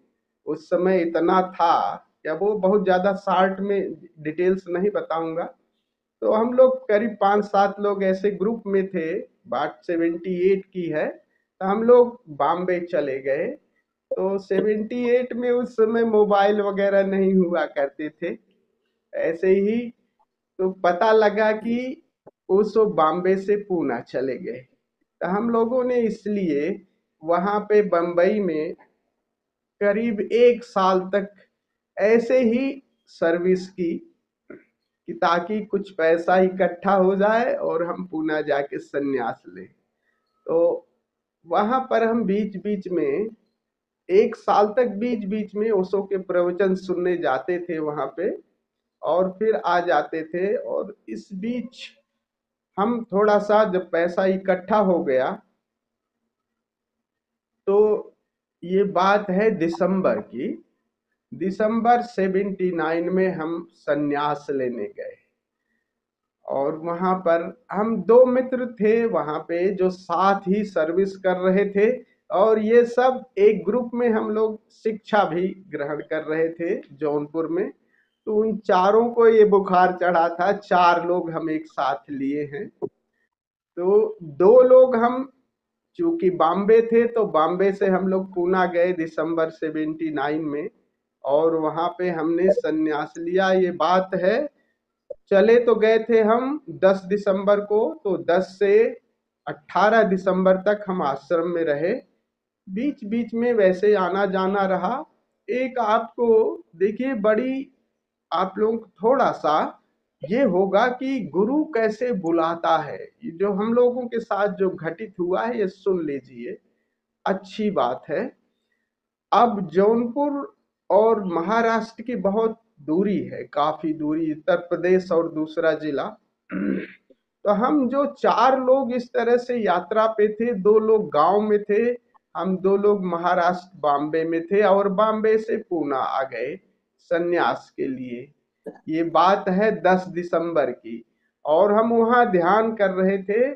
उस समय इतना था, क्या वो बहुत ज्यादा शॉर्ट में डिटेल्स नहीं बताऊंगा। तो हम लोग करीब 5-7 लोग ऐसे ग्रुप में थे, बात 78 की है, तो हम लोग बॉम्बे चले गए। तो 78 में उस समय मोबाइल वगैरह नहीं हुआ करते थे। ऐसे ही तो पता लगा कि ओशो बॉम्बे से पूना चले गए। तो हम लोगों ने इसलिए वहां पे बम्बई में करीब 1 साल तक ऐसे ही सर्विस की, कि ताकि कुछ पैसा इकट्ठा हो जाए और हम पूना जाके संन्यास लें। तो वहां पर हम बीच बीच में 1 साल तक बीच बीच में ओशो के प्रवचन सुनने जाते थे वहां पे, और फिर आ जाते थे। और इस बीच हम थोड़ा सा जब पैसा इकट्ठा हो गया, तो ये बात है दिसंबर की, दिसंबर 79 में हम संन्यास लेने गए। और वहां पर हम 2 मित्र थे वहां पे जो साथ ही सर्विस कर रहे थे, और ये सब एक ग्रुप में हम लोग शिक्षा भी ग्रहण कर रहे थे जौनपुर में। तो उन चारों को ये बुखार चढ़ा था। 4 लोग हम एक साथ लिए हैं। तो 2 लोग हम चूंकि बॉम्बे थे, तो बॉम्बे से हम लोग पूना गए दिसंबर 79 में, और वहां पे हमने संन्यास लिया। ये बात है, चले तो गए थे हम 10 दिसंबर को, तो 10 से 18 दिसंबर तक हम आश्रम में रहे। बीच बीच में वैसे आना जाना रहा। एक आपको देखिए, बड़ी आप लोग थोड़ा सा ये होगा कि गुरु कैसे बुलाता है। जो हम लोगों के साथ जो घटित हुआ है, ये सुन लीजिए। अच्छी बात है। अब जौनपुर और महाराष्ट्र की बहुत दूरी है, काफी दूरी, उत्तर प्रदेश और दूसरा जिला। तो हम जो 4 लोग इस तरह से यात्रा पे थे, 2 लोग गांव में थे, हम 2 लोग महाराष्ट्र बॉम्बे में थे और बॉम्बे से पूना आ गए संन्यास के लिए। ये बात है 10 दिसंबर की, और हम वहां ध्यान कर रहे थे।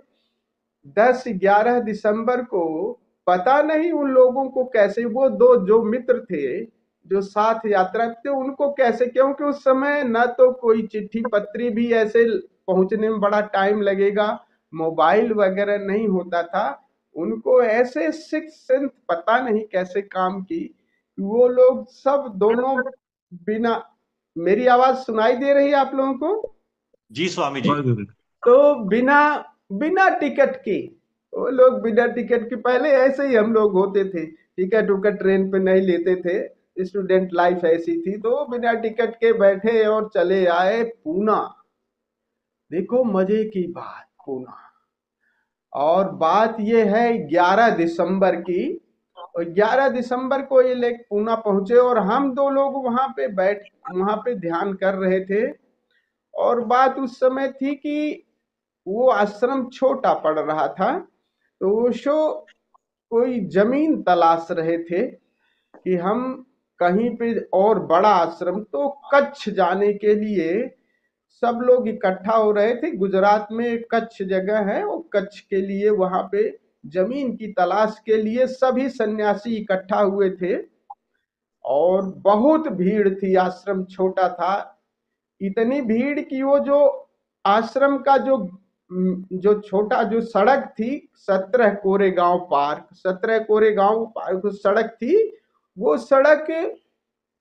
10-11 दिसंबर को पता नहीं उन लोगों को कैसे, वो 2 जो मित्र थे जो साथ यात्रा थे, उनको कैसे, क्योंकि उस समय न तो कोई चिट्ठी पत्री भी ऐसे पहुंचने में बड़ा टाइम लगेगा, मोबाइल वगैरह नहीं होता था, उनको ऐसे सिक्स सेंस पता नहीं कैसे काम की, वो लोग सब दोनों बिना, मेरी आवाज सुनाई दे रही है आप लोगों को? जी स्वामी जी। तो बिना बिना टिकट के, वो लोग बिना टिकट के, पहले ऐसे ही हम लोग होते थे, टिकट उकट ट्रेन पे नहीं लेते थे, स्टूडेंट लाइफ ऐसी थी, तो बिना टिकट के बैठे और चले आए पूना। देखो मजे की बात, पूना। और बात ये है 11 दिसंबर की, और 11 दिसंबर को ये लोग पूना पहुंचे और हम 2 लोग वहां पे ध्यान कर रहे थे। और बात उस समय थी कि वो आश्रम छोटा पड़ रहा था, तो वो कोई जमीन तलाश रहे थे कि हम कहीं पे और बड़ा आश्रम, तो कच्छ जाने के लिए सब लोग इकट्ठा हो रहे थे। गुजरात में कच्छ जगह है, वो कच्छ के लिए वहां पे जमीन की तलाश के लिए सभी सन्यासी इकट्ठा हुए थे और बहुत भीड़ थी, आश्रम छोटा था, इतनी भीड़ की वो जो आश्रम का जो छोटा जो सड़क थी, 17 कोरेगांव पार्क, 17 कोरेगांव पार्क सड़क थी, वो सड़क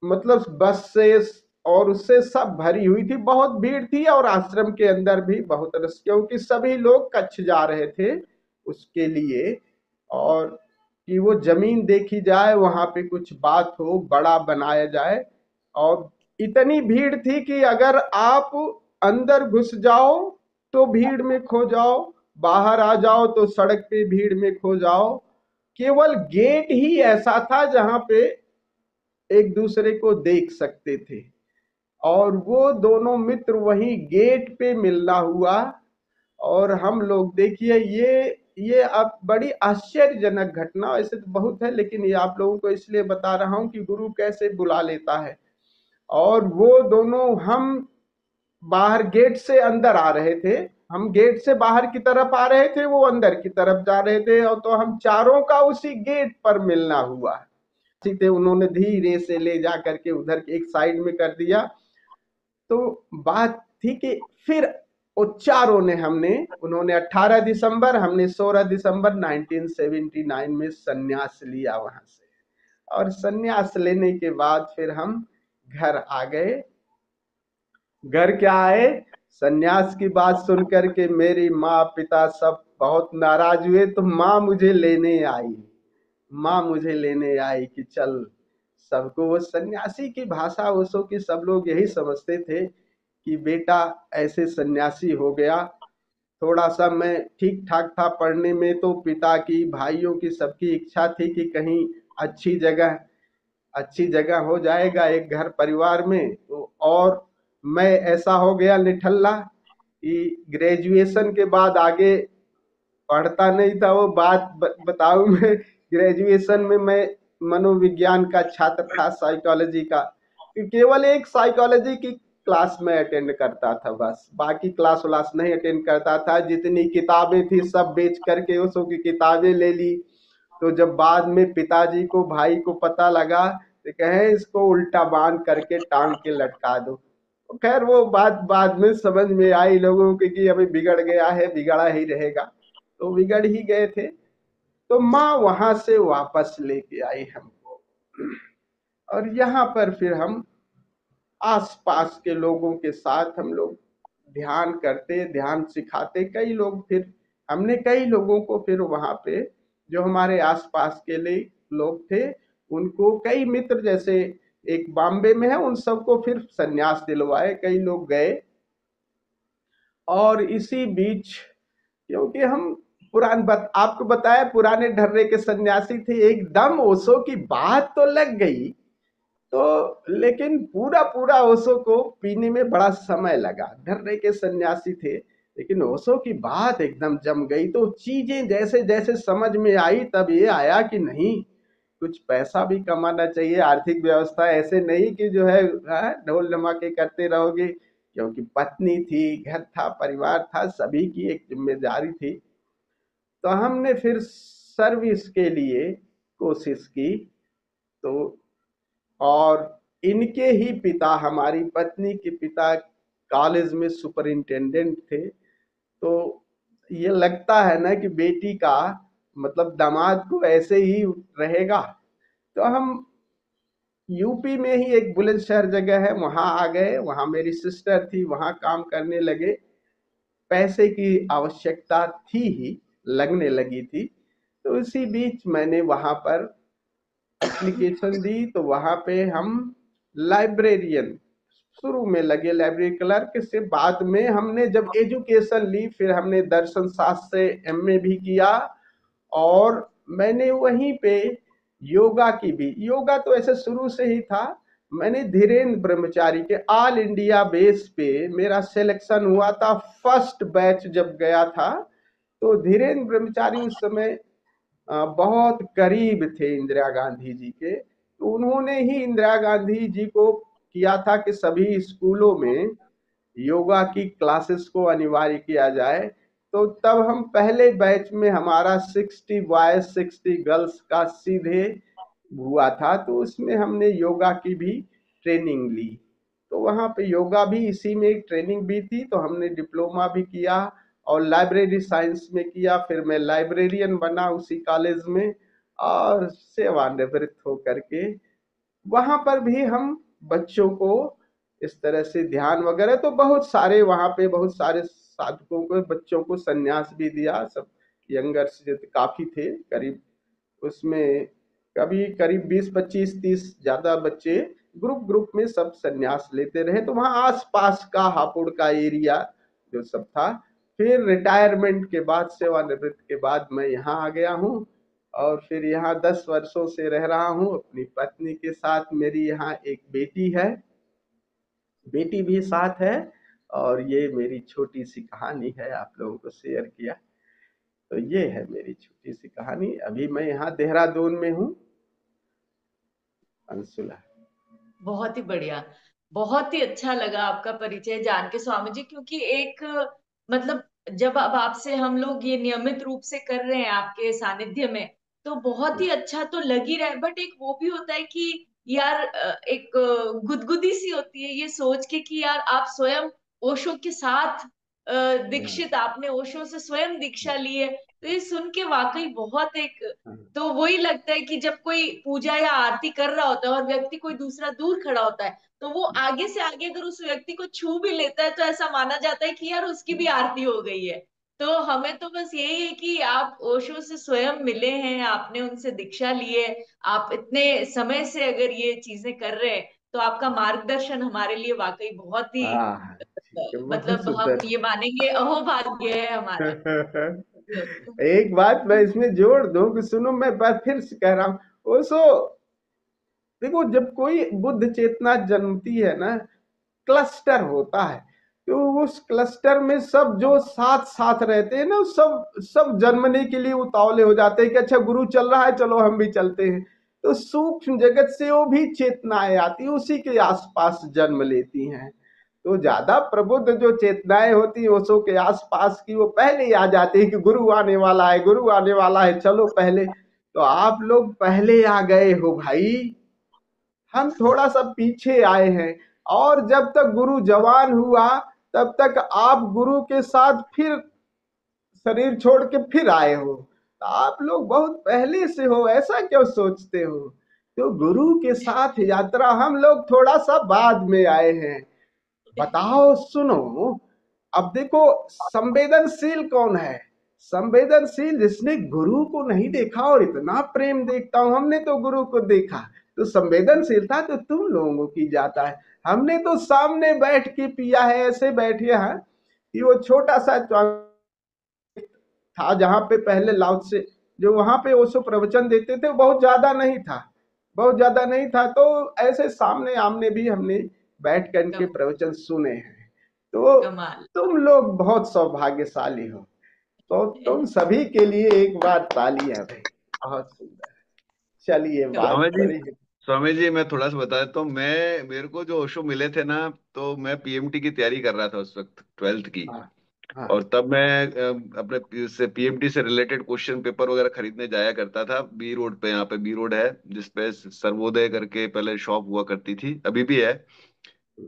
मतलब बस से और उससे सब भरी हुई थी, बहुत भीड़ थी, और आश्रम के अंदर भी बहुत रस, क्योंकि सभी लोग कच्छ जा रहे थे उसके लिए, और कि वो जमीन देखी जाए, वहां पे कुछ बात हो, बड़ा बनाया जाए। और इतनी भीड़ थी कि अगर आप अंदर घुस जाओ तो भीड़ में खो जाओ, बाहर आ जाओ तो सड़क पे भीड़ में खो जाओ। केवल गेट ही ऐसा था जहां पे एक दूसरे को देख सकते थे, और वो दोनों मित्र वही गेट पे मिलना हुआ। और हम लोग देखिए, ये अब बड़ी आश्चर्यजनक घटना, वैसे तो बहुत है, लेकिन ये आप लोगों को इसलिए बता रहा हूं कि गुरु कैसे बुला लेता है। और वो दोनों, हम बाहर गेट से अंदर आ रहे थे, हम गेट से बाहर की तरफ आ रहे थे, वो अंदर की तरफ जा रहे थे, और तो हम चारों का उसी गेट पर मिलना हुआ थे। उन्होंने धीरे से ले जा करके उधर एक साइड में कर दिया। तो बात थी कि फिर वो चारों ने, उन्होंने 18 दिसंबर, हमने 16 दिसंबर 1979 में संन्यास लिया वहां से। और संन्यास लेने के बाद फिर हम घर आ गए। घर क्या आए, संन्यास की बात सुनकर के मेरी माँ पिता सब बहुत नाराज हुए, तो माँ मुझे लेने आई कि चल। सबको वो सन्यासी की भाषा उसो की सब लोग यही समझते थे कि बेटा ऐसे सन्यासी हो गया। थोड़ा सा मैं ठीक ठाक था पढ़ने में, तो पिता की, भाइयों की, सबकी इच्छा थी कि कहीं अच्छी जगह हो जाएगा एक घर परिवार में। तो और मैं ऐसा हो गया निठल्ला कि ग्रेजुएशन के बाद आगे पढ़ता नहीं था। वो बात बताऊं मैं, ग्रेजुएशन में मैं मनोविज्ञान का छात्र था, साइकोलॉजी का, केवल एक साइकोलॉजी की क्लास में अटेंड करता था, बस बाकी क्लास व्लास नहीं अटेंड करता था। जितनी किताबें थी सब बेच करके उसों की किताबें ले ली। तो जब बाद में पिताजी को, भाई को पता लगा, तो कहे इसको उल्टा बांध करके टांग के लटका दो। तो खैर वो बात बाद में समझ में आई लोगों के कि अभी बिगड़ गया है, बिगड़ा ही रहेगा, तो बिगड़ ही गए थे। तो माँ वहां से वापस लेके आई हमको, और यहाँ पर फिर हम आसपास के लोगों के साथ हम लोग ध्यान करते, ध्यान सिखाते। कई लोग, फिर हमने कई लोगों को फिर वहां पे जो हमारे आसपास के लिए लोग थे, उनको कई मित्र, जैसे एक बॉम्बे में है, उन सबको फिर संन्यास दिलवाए, कई लोग गए। और इसी बीच, क्योंकि हम आपको बताया पुराने ढर्रे के सन्यासी थे, एकदम ओशो की बात तो लग गई, तो लेकिन पूरा पूरा ओशो को पीने में बड़ा समय लगा। ढर्रे के सन्यासी थे, लेकिन ओशो की बात एकदम जम गई। तो चीजें जैसे जैसे समझ में आई, तब ये आया कि नहीं, कुछ पैसा भी कमाना चाहिए। आर्थिक व्यवस्था ऐसे नहीं कि जो है ढोल धमाके करते रहोगे, क्योंकि पत्नी थी, घर था, परिवार था, सभी की एक जिम्मेदारी थी। तो हमने फिर सर्विस के लिए कोशिश की। तो और इनके ही पिता, हमारी पत्नी के पिता कॉलेज में सुपरिंटेंडेंट थे। तो ये लगता है ना कि बेटी का मतलब दामाद को ऐसे ही रहेगा। तो हम यूपी में ही एक बुलंदशहर जगह है, वहां आ गए। वहां मेरी सिस्टर थी, वहां काम करने लगे। पैसे की आवश्यकता थी ही, लगने लगी थी। तो इसी बीच मैंने वहां पर एप्लीकेशन दी। तो वहां पे हम लाइब्रेरियन शुरू में लगे, लाइब्रेरी क्लर्क से। बाद में हमने जब एजुकेशन ली, फिर हमने दर्शन शास्त्र से एमए भी किया। और मैंने वहीं पे योगा की भी, योगा तो ऐसे शुरू से ही था। मैंने धीरेन्द्र ब्रह्मचारी के ऑल इंडिया बेस पे मेरा सिलेक्शन हुआ था। फर्स्ट बैच जब गया था, तो धीरेन्द्र ब्रह्मचारी उस समय बहुत करीब थे इंदिरा गांधी जी के। तो उन्होंने ही इंदिरा गांधी जी को किया था कि सभी स्कूलों में योगा की क्लासेस को अनिवार्य किया जाए। तो तब हम पहले बैच में हमारा 60 बॉयज 60 गर्ल्स का सीधे हुआ था। तो उसमें हमने योगा की भी ट्रेनिंग ली। तो वहाँ पे योगा भी, इसी में ट्रेनिंग भी थी। तो हमने डिप्लोमा भी किया और लाइब्रेरी साइंस में किया। फिर मैं लाइब्रेरियन बना उसी कॉलेज में, और सेवानिवृत्त होकर के वहां पर भी हम बच्चों को इस तरह से ध्यान वगैरह, तो बहुत सारे वहां पे बहुत सारे साधकों को, बच्चों को संन्यास भी दिया। सब यंगर से काफी थे, करीब उसमें कभी करीब 20 25 30 ज्यादा बच्चे ग्रुप ग्रुप में सब संन्यास लेते रहे। तो वहां आसपास का हापुड़ का एरिया जो सब था। फिर रिटायरमेंट के बाद, सेवानिवृत्त के बाद मैं यहाँ आ गया हूँ, और फिर यहाँ 10 वर्षों से रह रहा हूँ अपनी पत्नी के साथ। मेरी यहाँ एक बेटी है, बेटी भी साथ है। और ये मेरी छोटी सी कहानी है, आप लोगों को शेयर किया। तो ये है मेरी छोटी सी कहानी। अभी मैं यहाँ देहरादून में हूँ। अंशुला, बहुत ही बढ़िया, बहुत ही अच्छा लगा आपका परिचय जान के स्वामी जी। क्योंकि एक मतलब जब अब आपसे हम लोग ये नियमित रूप से कर रहे हैं आपके सानिध्य में, तो बहुत ही अच्छा तो लग ही रहा है। बट एक वो भी होता है कि यार एक गुदगुदी सी होती है ये सोच के कि यार आप स्वयं ओशो के साथ दीक्षित, आपने ओशो से स्वयं दीक्षा ली है। तो ये सुन के वाकई बहुत एक, तो वही लगता है कि जब कोई पूजा या आरती कर रहा होता है और व्यक्ति कोई दूसरा दूर खड़ा होता है, तो वो आगे से आगे अगर उस व्यक्ति को छू भी लेता है तो ऐसा माना जाता है कि यार उसकी भी आरती हो गई है। तो हमें तो बस यही है कि आप ओशो से स्वयं मिले हैं, आपने उनसे दीक्षा ली है, आप इतने समय से अगर ये चीजें कर रहे हैं, तो आपका मार्गदर्शन हमारे लिए वाकई बहुत ही हाँ ठीक है, बहुत मतलब हम सुंदर। ये मानेंगे अहोभाग्य है हमारा। एक बात मैं इसमें जोड़ दूं कि सुनो, मैं बार फिर से कह रहा हूँ, ओशो, देखो जब कोई बुद्ध चेतना जन्मती है ना, क्लस्टर होता है। तो उस क्लस्टर में सब जो साथ साथ रहते हैं ना, सब सब जन्मने के लिए उतावले हो जाते हैं कि अच्छा गुरु चल रहा है, चलो हम भी चलते हैं। तो सूक्ष्म जगत से वो भी चेतनाएं आती, उसी के आसपास जन्म लेती हैं। तो ज्यादा प्रबुद्ध जो चेतनाएं होती है ओशो के आसपास की, वो पहले ही आ जाती है कि गुरु आने वाला है, गुरु आने वाला है, चलो पहले। तो आप लोग पहले आ गए हो भाई, हम थोड़ा सा पीछे आए हैं। और जब तक गुरु जवान हुआ, तब तक आप गुरु के साथ फिर शरीर छोड़ के फिर आए हो। तो आप लोग बहुत पहले से हो, ऐसा क्यों सोचते हो? तो गुरु के साथ यात्रा हम लोग थोड़ा सा बाद में आए हैं। बताओ, सुनो, अब देखो, संवेदनशील कौन है? संवेदनशील जिसने गुरु को नहीं देखा और इतना प्रेम देखता हूं। हमने तो गुरु को देखा, तो संवेदनशीलता तो तुम लोगों की जाता है। हमने तो सामने बैठ के पिया है, ऐसे बैठे हैं कि वो छोटा सा था जहाँ पे पहले लाओ से जो वहाँ पे ओशो प्रवचन देते थे, बहुत ज्यादा नहीं था, बहुत ज्यादा नहीं था। तो ऐसे सामने आमने भी हमने बैठ कर के कम, प्रवचन सुने हैं। तो कमाल। तुम लोग बहुत सौभाग्यशाली हो। तो तुम सभी के लिए एक बार तालियां भाई, बहुत सुंदर। चलिए बात स्वामी जी, बड़ी स्वामी जी मैं थोड़ा सा बता देता हूँ। मैं मेरे को जो ओशो मिले थे ना, तो मैं पीएमटी की तैयारी कर रहा था उस वक्त, 12th की। हाँ हाँ और तब मैं अपने से पीएमटी से रिलेटेड क्वेश्चन पेपर वगैरह खरीदने जाया करता था बी रोड पे। यहाँ पे बी रोड है जिसपे सर्वोदय करके पहले शॉप हुआ करती थी, अभी भी है।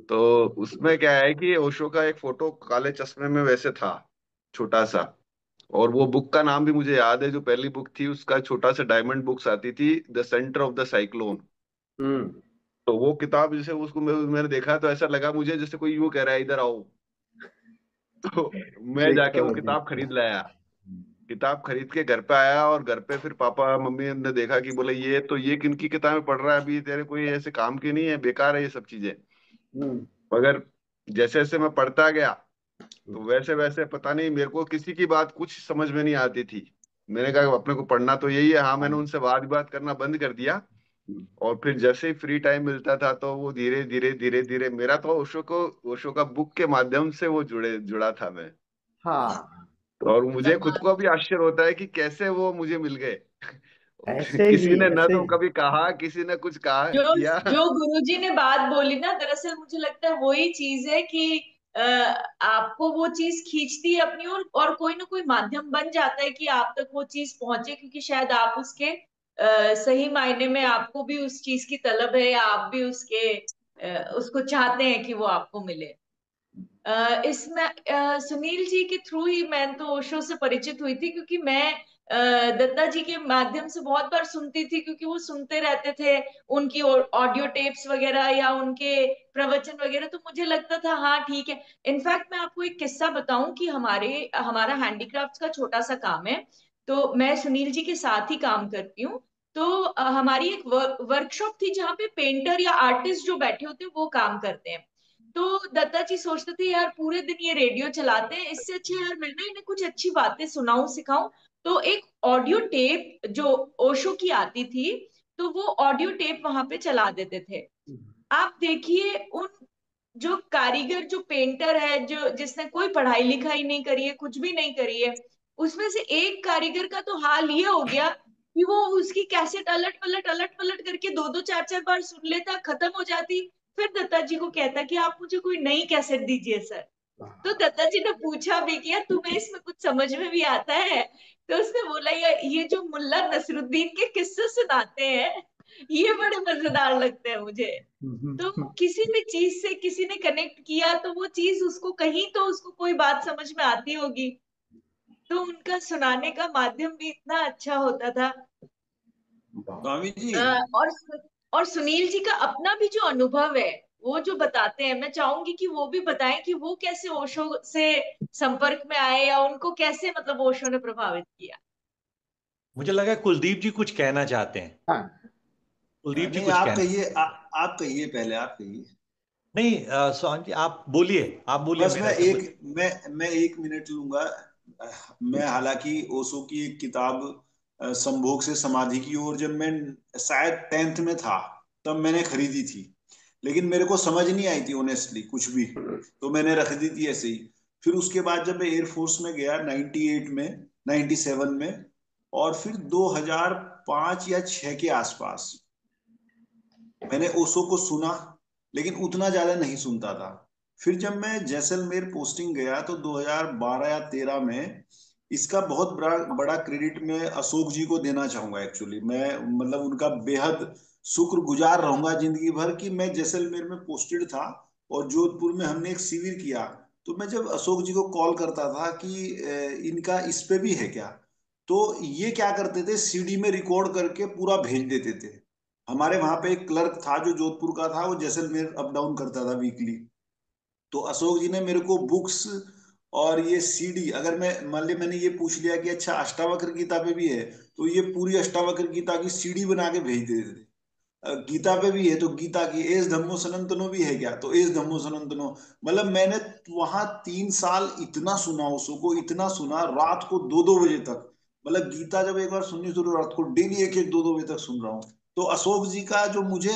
तो उसमें क्या है कि ओशो का एक फोटो काले चश्मे में वैसे था, छोटा सा। और वो बुक का नाम भी मुझे याद है, जो पहली बुक थी उसका, छोटा सा डायमंड बुक्स आती थी, the centre of the cyclone. हम्म। तो वो किताब जैसे उसको मैंने देखा तो ऐसा लगा मुझे जैसे कोई यूं कह रहा है इधर आओ। तो मैं जाके वो देखो किताब देखो। खरीद लाया। किताब खरीद के घर पे आया, और घर पे फिर पापा मम्मी ने देखा कि बोले ये तो ये किनकी किताबें पढ़ रहा है अभी, तेरे कोई ऐसे काम की नहीं है, बेकार है ये सब चीजें। हम्म। मगर जैसे जैसे मैं पढ़ता गया, तो वैसे वैसे पता नहीं मेरे को किसी की बात कुछ समझ में नहीं आती थी। मैंने कहा अपने को पढ़ना तो यही है। हाँ, मैंने उनसे बात बात करना बंद कर दिया। और फिर जैसे ही फ्री टाइम मिलता था, तो वो धीरे धीरे धीरे धीरे मेरा तो ओशो का बुक के माध्यम से वो जुड़ा था मैं। हाँ, और मुझे खुद कमाल। को भी आश्चर्य होता है कि कैसे वो मुझे मिल गए। ऐसे ही किसी ने न ऐसे तो ही। कभी कहा, किसी ने कुछ कहा जो किया। जो गुरुजी ने बात बोली ना, दरअसल मुझे लगता है वही चीज है कि आपको वो चीज खींचती है अपनी ओर, और कोई ना कोई माध्यम बन जाता है कि आप तक वो चीज पहुंचे, क्योंकि शायद आप उसके सही मायने में आपको भी उस चीज की तलब है, या आप भी उसके उसको चाहते हैं कि वो आपको मिले। इसमें सुनील जी के थ्रू ही मैं तो ओशो से परिचित हुई थी, क्योंकि मैं दत्ता जी के माध्यम से बहुत बार सुनती थी, क्योंकि वो सुनते रहते थे उनकी ऑडियो टेप्स वगैरह या उनके प्रवचन वगैरह। तो मुझे लगता था हाँ ठीक है। इनफैक्ट मैं आपको एक किस्सा बताऊं कि हमारा हैंडीक्राफ्ट्स का छोटा सा काम है, तो मैं सुनील जी के साथ ही काम करती हूँ। तो हमारी एक वर्कशॉप थी जहाँ पे पेंटर या आर्टिस्ट जो बैठे होते हैं वो काम करते हैं। तो दत्ता जी सोचते थे यार पूरे दिन ये रेडियो चलाते हैं, इससे अच्छा यार मैं ना इन्हें कुछ अच्छी बातें सुनाऊं सिखाऊं। तो एक ऑडियो टेप जो ओशो की आती थी, तो वो ऑडियो टेप वहां पे चला देते थे। आप देखिए उन जो कारीगर, जो पेंटर है, जो जिसने कोई पढ़ाई लिखाई नहीं करी है, कुछ भी नहीं करी है, उसमें से एक कारीगर का तो हाल ये हो गया कि वो उसकी कैसेट अलट पलट करके दो दो चार चार बार सुन लेता, खत्म हो जाती। फिर दत्ता जी को कहता कि आप मुझे कोई नई कैसेट दीजिए सर। तो दत्ता जी ने पूछा भी कि यार तुम्हें इसमें कुछ समझ में भी आता है? तो उसने बोला ये जो मुल्ला नसरुद्दीन के किस्से सुनाते हैं, ये बड़े मजेदार लगते हैं मुझे। तो किसी भी चीज से किसी ने कनेक्ट किया तो वो चीज उसको कहीं तो उसको कोई बात समझ में आती होगी। तो उनका सुनाने का माध्यम भी इतना अच्छा होता था। स्वामी जी, और सुनील जी का अपना भी जो अनुभव है, वो जो बताते हैं, मैं चाहूंगी कि वो भी बताएं कि वो कैसे ओशो से संपर्क में आए, या उनको कैसे मतलब ओशो ने प्रभावित किया। मुझे लगा कुलदीप जी कुछ कहना चाहते हैं। हाँ कुलदीप जी नहीं कुछ आप कहना। कहिए, आप कहिए, पहले आप कहिए। नहीं सोहन जी आप बोलिए, आप बोलिए, बस मेरा तो कुछ। मैं 1 मिनट लूंगा। मैं हालांकि ओशो की एक किताब संभोग से समाधि की ओर, जब मैं शायद 10th में था तब मैंने खरीदी थी, लेकिन मेरे को समझ नहीं आई थी ऑनेस्टली कुछ भी, तो मैंने रख दी थी ऐसे ही। फिर उसके बाद जब मैं एयरफोर्स में गया 98 में, 97 में, और फिर 2005 या 6 के आसपास मैंने ओशो को सुना, लेकिन उतना ज्यादा नहीं सुनता था। फिर जब मैं जैसलमेर पोस्टिंग गया तो 2012 या 13 में, इसका बहुत बड़ा बड़ा क्रेडिट मैं अशोक जी को देना चाहूंगा। एक्चुअली मैं मतलब उनका बेहद शुक्रगुजार रहूंगा जिंदगी भर कि मैं जैसलमेर में पोस्टेड था और जोधपुर में हमने एक शिविर किया। तो मैं जब अशोक जी को कॉल करता था कि इनका इस पे भी है क्या, तो ये क्या करते थे, सीडी में रिकॉर्ड करके पूरा भेज देते थे। हमारे वहां पे एक क्लर्क था जो जोधपुर का था, वो जैसलमेर अप डाउन करता था वीकली। तो अशोक जी ने मेरे को बुक्स और ये सीडी, अगर मैं मान लिया मैंने ये पूछ लिया कि अच्छा अष्टावक्र गीता पे भी है, तो ये पूरी अष्टावक्र गीता की सीडी बना के भेज देते थे। गीता पे भी है तो गीता की एस धम्मो सनातनो भी है क्या, तो एस धम्मो सनातनो। मतलब मैंने वहां 3 साल इतना सुना उसको, इतना सुना, रात को 2-2 बजे तक। मतलब गीता जब एक बार सुननी शुरू, रात को डेली 1-1 2-2 बजे तक सुन रहा हूँ। तो अशोक जी का जो मुझे,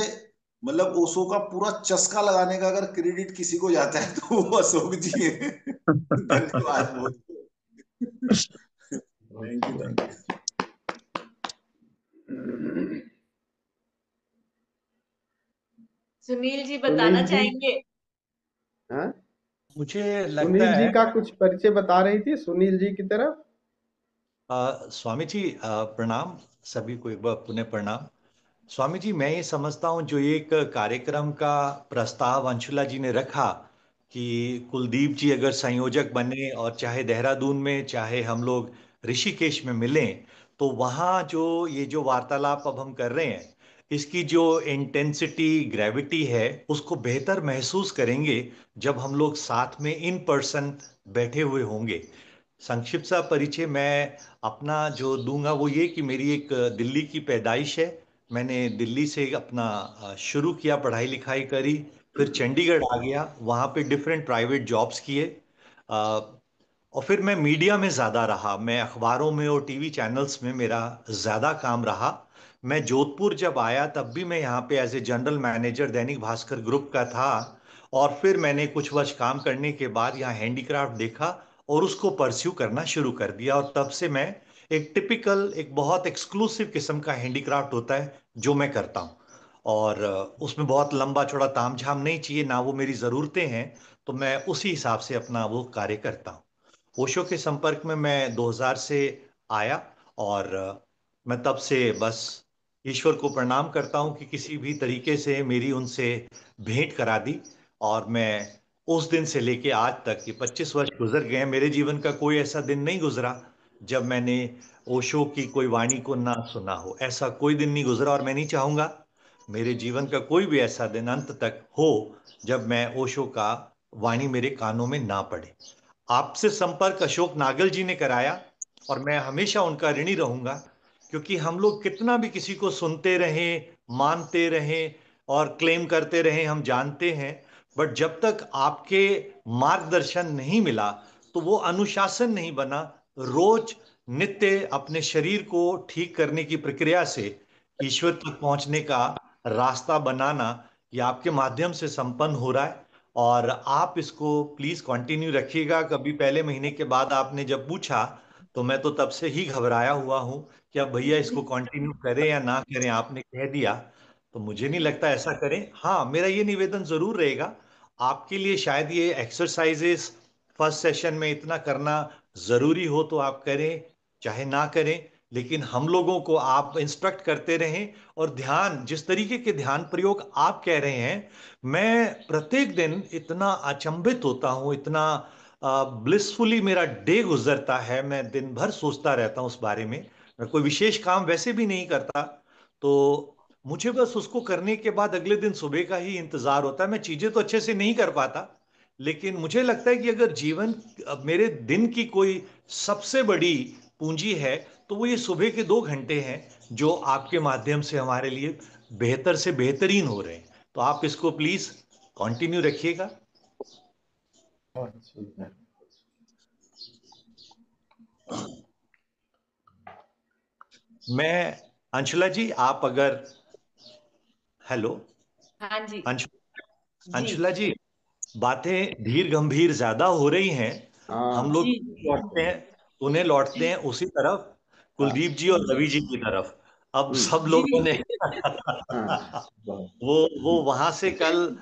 मतलब ओशो का पूरा चस्का लगाने का अगर क्रेडिट किसी को जाता है तो वो अशोक जी है। धन्यवाद बहुत। Thank you, thank you. Sunil ji बताना सुनील जी, चाहेंगे? हाँ, मुझे लगता सुनील जी है का कुछ परिचय बता रही थी, सुनील जी की तरफ। स्वामी जी प्रणाम, सभी को एक बार पुनः प्रणाम। स्वामी जी, मैं ये समझता हूँ जो एक कार्यक्रम का प्रस्ताव अंशुला जी ने रखा कि कुलदीप जी अगर संयोजक बने और चाहे देहरादून में चाहे हम लोग ऋषिकेश में मिलें, तो वहाँ जो ये जो वार्तालाप अब हम कर रहे हैं, इसकी जो इंटेंसिटी ग्रेविटी है उसको बेहतर महसूस करेंगे जब हम लोग साथ में इन पर्सन बैठे हुए होंगे। संक्षिप्त सा परिचय मैं अपना जो दूंगा वो ये कि मेरी एक दिल्ली की पैदाइश है। मैंने दिल्ली से अपना शुरू किया, पढ़ाई लिखाई करी, फिर चंडीगढ़ आ गया, वहाँ पे डिफरेंट प्राइवेट जॉब्स किए। और फिर मैं मीडिया में ज़्यादा रहा, मैं अखबारों में और टीवी चैनल्स में मेरा ज़्यादा काम रहा। मैं जोधपुर जब आया तब भी मैं यहाँ पे as a general manager Dainik Bhaskar group का था। और फिर मैंने कुछ वर्ष काम करने के बाद यहाँ हैंडीक्राफ्ट देखा और उसको परस्यू करना शुरू कर दिया। और तब से मैं एक टिपिकल, एक बहुत एक्सक्लूसिव किस्म का हैंडीक्राफ्ट होता है जो मैं करता हूँ। और उसमें बहुत लंबा चौड़ा तामझाम नहीं चाहिए, ना वो मेरी ज़रूरतें हैं, तो मैं उसी हिसाब से अपना वो कार्य करता हूँ। ओशो के संपर्क में मैं 2000 से आया। और मैं तब से बस ईश्वर को प्रणाम करता हूँ कि किसी भी तरीके से मेरी उनसे भेंट करा दी। और मैं उस दिन से लेके आज तक, ये 25 वर्ष गुजर गए हैं, मेरे जीवन का कोई ऐसा दिन नहीं गुजरा जब मैंने ओशो की कोई वाणी को ना सुना हो। ऐसा कोई दिन नहीं गुजरा और मैं नहीं चाहूंगा मेरे जीवन का कोई भी ऐसा दिन अंत तक हो जब मैं ओशो का वाणी मेरे कानों में ना पड़े। आपसे संपर्क अशोक नागल जी ने कराया और मैं हमेशा उनका ऋणी रहूंगा, क्योंकि हम लोग कितना भी किसी को सुनते रहें, मानते रहें और क्लेम करते रहें हम जानते हैं, बट जब तक आपके मार्गदर्शन नहीं मिला तो वो अनुशासन नहीं बना। रोज नित्य अपने शरीर को ठीक करने की प्रक्रिया से ईश्वर तक पहुंचने का रास्ता बनाना, ये आपके माध्यम से संपन्न हो रहा है। और आप इसको प्लीज कंटिन्यू रखिएगा। कभी पहले महीने के बाद आपने जब पूछा तो मैं तो तब से ही घबराया हुआ हूं कि अब भैया इसको कंटिन्यू करें या ना करें, आपने कह दिया तो मुझे नहीं लगता ऐसा करें। हाँ, मेरा ये निवेदन जरूर रहेगा, आपके लिए शायद ये एक्सरसाइजेस फर्स्ट सेशन में इतना करना जरूरी हो तो आप करें, चाहे ना करें, लेकिन हम लोगों को आप इंस्ट्रक्ट करते रहें। और ध्यान, जिस तरीके के ध्यान प्रयोग आप कह रहे हैं, मैं प्रत्येक दिन इतना अचंभित होता हूं, इतना ब्लिसफुली मेरा डे गुजरता है, मैं दिन भर सोचता रहता हूं उस बारे में। मैं कोई विशेष काम वैसे भी नहीं करता, तो मुझे बस उसको करने के बाद अगले दिन सुबह का ही इंतजार होता है। मैं चीजें तो अच्छे से नहीं कर पाता, लेकिन मुझे लगता है कि अगर जीवन, मेरे दिन की कोई सबसे बड़ी पूंजी है तो वो ये सुबह के 2 घंटे हैं जो आपके माध्यम से हमारे लिए बेहतर से बेहतरीन हो रहे हैं। तो आप इसको प्लीज कंटिन्यू रखिएगा। बहुत सुंदर। मैं, अंशुला जी आप अगर, हेलो हाँ जी। अंशु, जी अंशुला जी, बातें धीर गंभीर ज्यादा हो रही हैं। हम हाँ, लोग जी। लौटते हैं, उन्हें लौटते हैं उसी तरफ, हाँ, कुलदीप जी और रवि जी की तरफ। अब सब जी लोगों ने हाँ, बहुत। वो वहां से कल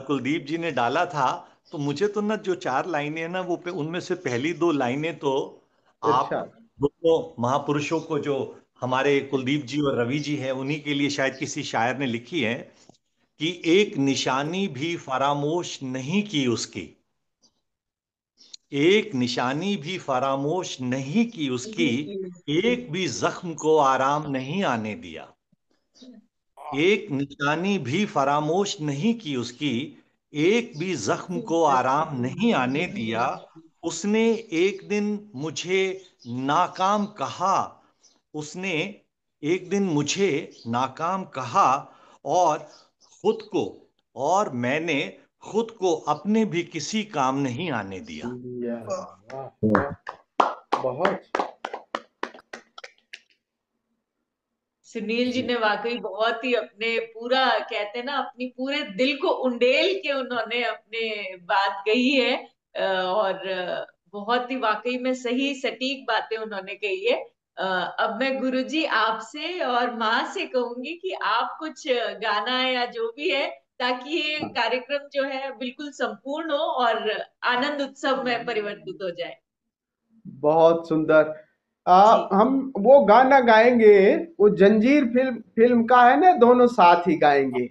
कुलदीप जी ने डाला था। तो मुझे तो ना जो 4 लाइनें हैं ना, वो उनमें से पहली 2 लाइनें तो आप अच्छा, दोनों महापुरुषों को, जो हमारे कुलदीप जी और रवि जी हैं, उन्हीं के लिए शायद किसी शायर ने लिखी है कि एक निशानी भी फरामोश नहीं की उसकी, एक निशानी भी फरामोश नहीं की उसकी, एक भी जख्म को आराम नहीं आने दिया। एक निशानी भी फरामोश नहीं की उसकी, एक भी जख्म को आराम नहीं आने दिया। उसने एक दिन मुझे नाकाम कहा, उसने एक दिन मुझे नाकाम कहा, और खुद को, और मैंने खुद को अपने भी किसी काम नहीं आने दिया। बहुत। सुनील जी ने वाकई बहुत ही अपने पूरा, कहते हैं ना, अपनी पूरे दिल को उंडेल के उन्होंने अपने बात कही है। और बहुत ही वाकई में सही सटीक बातें उन्होंने कही है। अब मैं गुरुजी आपसे और माँ से कहूंगी कि आप कुछ गाना या जो भी है, ताकि ये कार्यक्रम जो है बिल्कुल संपूर्ण हो और आनंद उत्सव में परिवर्तित हो जाए। बहुत सुंदर। जी, हम वो गाना गाएंगे, वो जंजीर फिल्म का है ना, दोनों साथ ही गाएंगे।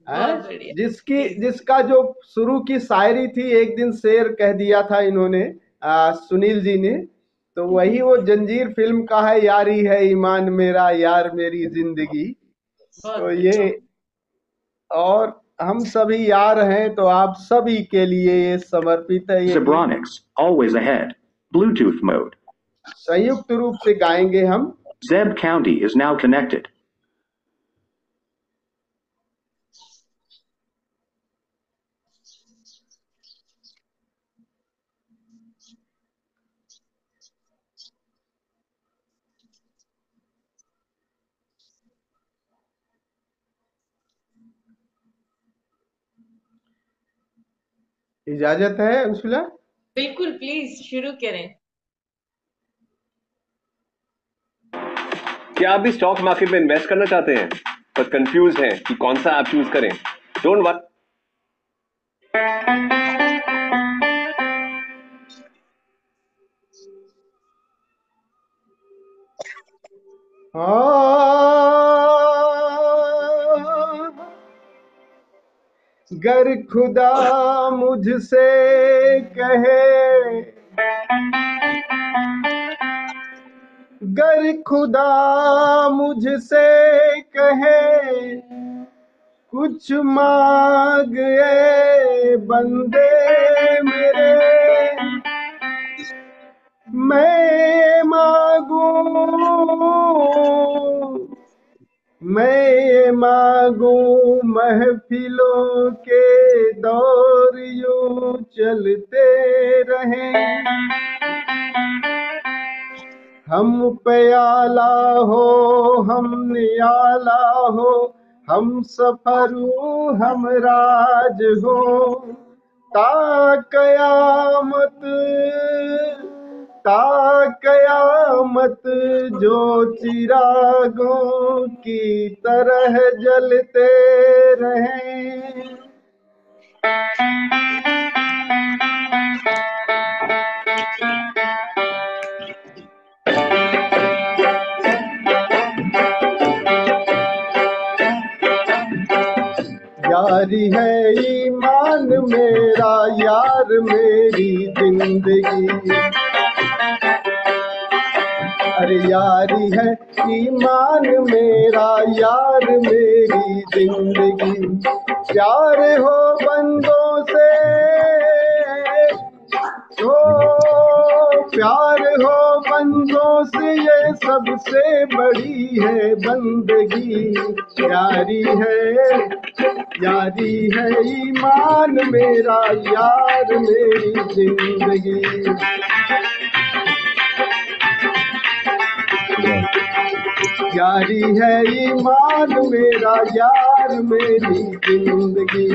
बहुत बढ़िया। जी, जिसका जो शुरू की शायरी थी, एक दिन शेर कह दिया था इन्होंने, सुनील जी ने, तो वही वो जंजीर फिल्म का है, यारी है ईमान मेरा, यार मेरी जिंदगी। बहुत तो बढ़िया। ये, और हम सभी यार हैं, तो आप सभी के लिए ये समर्पित है। ये Zebronics, always ahead. Bluetooth mode. संयुक्त रूप से गाएंगे हम। Zeb County is now connected. इजाजत है अंशुला? बिल्कुल, प्लीज शुरू करें। क्या आप भी स्टॉक मार्केट में इन्वेस्ट करना चाहते हैं पर कंफ्यूज हैं कि कौन सा ऐप चूज करें? Don't worry. गर खुदा मुझसे कहे, गर खुदा मुझसे कहे, कुछ मांग ए बंदे मेरे, मैं मांगू, मैं मांगू महफिलों के दौर यूं चलते रहें, हम प्याला हो, हम नियाला हो, हम सफरू हम राज हो, ता कयामत, ता कयामत जो चिरागों की तरह जलते रहें। यारी है ईमान मेरा, यार मेरी जिंदगी, अरे यारी है ईमान मेरा, यार मेरी जिंदगी, प्यार हो बंदों से, तो प्यार हो बंदों से, ये सबसे बड़ी है बंदगी, यारी है ईमान मेरा, यार मेरी जिंदगी, यारी है ईमान मेरा, यार मेरी जिंदगी।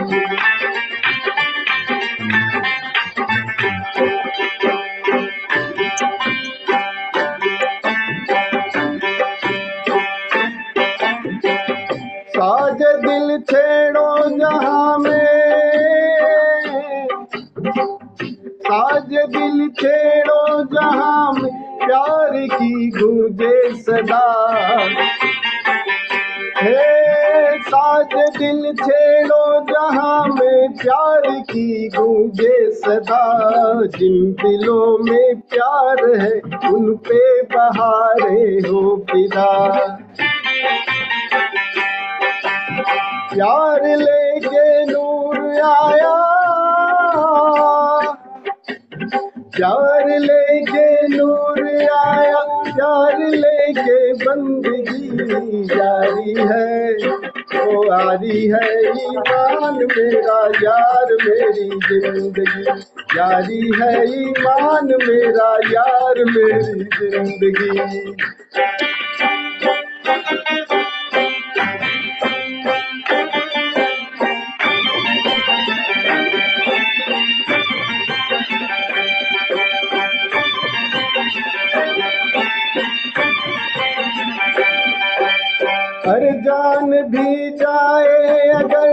साज दिल छेड़ो जहां में, साज दिल छेड़ो जहां में, प्यार की गूंजे सदा, हे साज दिल छेड़ो जहां में, प्यार की गूंजे सदा, जिन दिलों में प्यार है उन पे बहारें हो फिदा, प्यार लेके नूर आया, प्यार लेके नूर आया, प्यार ले के बंदगी जारी है, वो आरी है ईमान मेरा यार मेरी जिंदगी, जारी है ईमान मेरा यार मेरी जिंदगी। हर जान भी जाए अगर,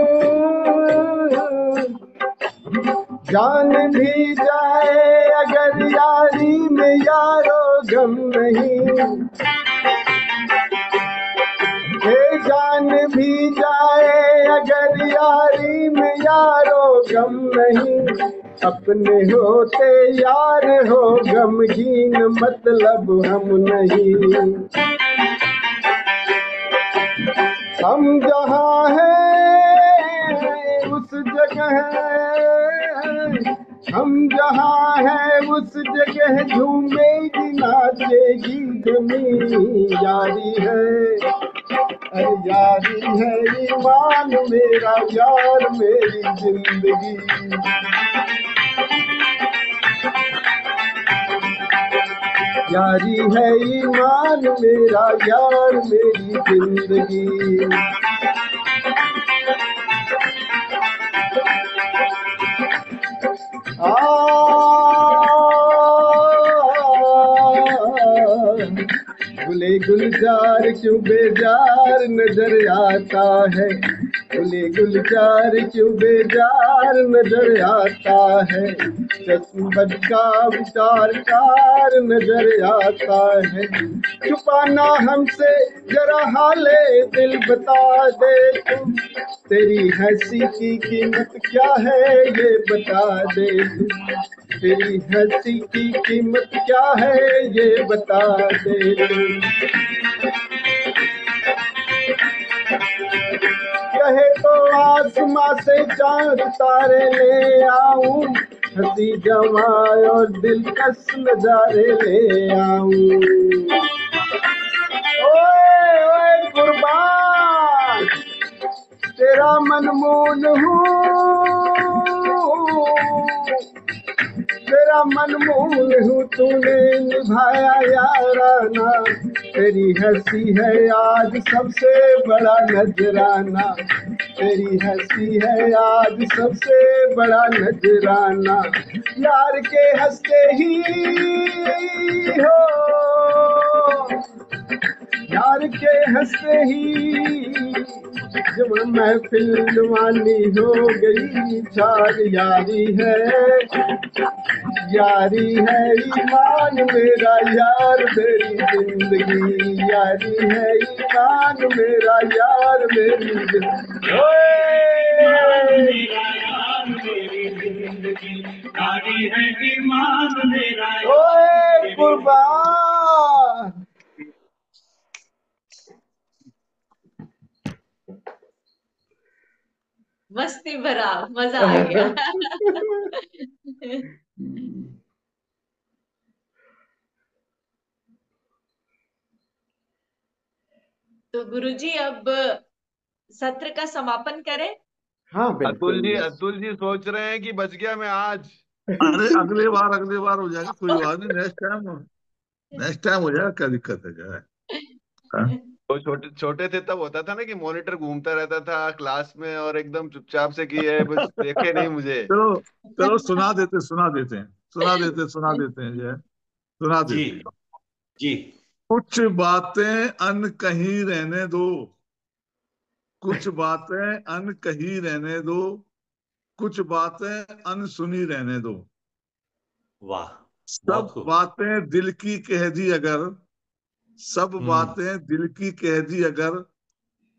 जान भी जाए अगर यारी में यारो गम नहीं, ये जान भी जाए अगर यारी में यारो गम नहीं, अपने होते यार हो गमगीन मतलब हम नहीं। हम जहाँ हैं उस जगह, हम जहाँ हैं उस जगह झूमेगी नाचेगी जमीन, यारी है अरे यारी है ईमान मेरा यार मेरी जिंदगी, यारी है ईमान मेरा यार मेरी जिंदगी। गुले गुलजार क्यों बेजार नजर आता है, गुले गुलजार क्यों बेजार नजर आता है, चश्म बदका विचार कार नजर आता है, छुपाना हमसे जरा हाले दिल बता दे तुम, तेरी हंसी की कीमत क्या है ये बता दे तुम, तेरी हंसी की कीमत क्या है ये बता दे तुम। कहे तो आसमां से चांद तारे ले आऊं, हंसी जमा और दिलकश नजारे ले आऊं। ओए ओए कुर्बान तेरा मनमोहन हूँ, तेरा मनमोहन हूँ तूने निभाया याराना, तेरी हंसी है आज सबसे बड़ा नजराना, तेरी हंसी है आज सबसे बड़ा नजराना, यार के हंसते ही हो, यार के हंसते ही जब महफिल जवानी हो गई चार, यारी है ईमान मेरा यार मेरी जिंदगी, यारी है ईमान मेरा यार मेरी जिंदगी, यारी है ईमान मेरा, ओए कुर्बान। मस्ती भरा, मजा आ गया। तो गुरुजी अब सत्र का समापन करें। हाँ अतुल बिल्कुल। जी सोच रहे हैं कि बच गया मैं आज। अरे अगले बार हो जाएगा, कोई बात नहीं, नेक्स्ट टाइम हो जाएगा, क्या दिक्कत है क्या है? हाँ? तो छोटे छोटे थे तब होता था ना कि मॉनिटर घूमता रहता था क्लास में और एकदम चुपचाप से कि है बस देखे नहीं मुझे। चलो चलो सुना देते हैं जो है, सुना जी देते। जी कुछ बातें अनकही रहने दो, कुछ बातें अनकही रहने दो, कुछ बातें अनसुनी रहने दो, वाह, बहुत सब खूब। बातें दिल की कह दी अगर, सब हम्म, बातें दिल की कह दी अगर,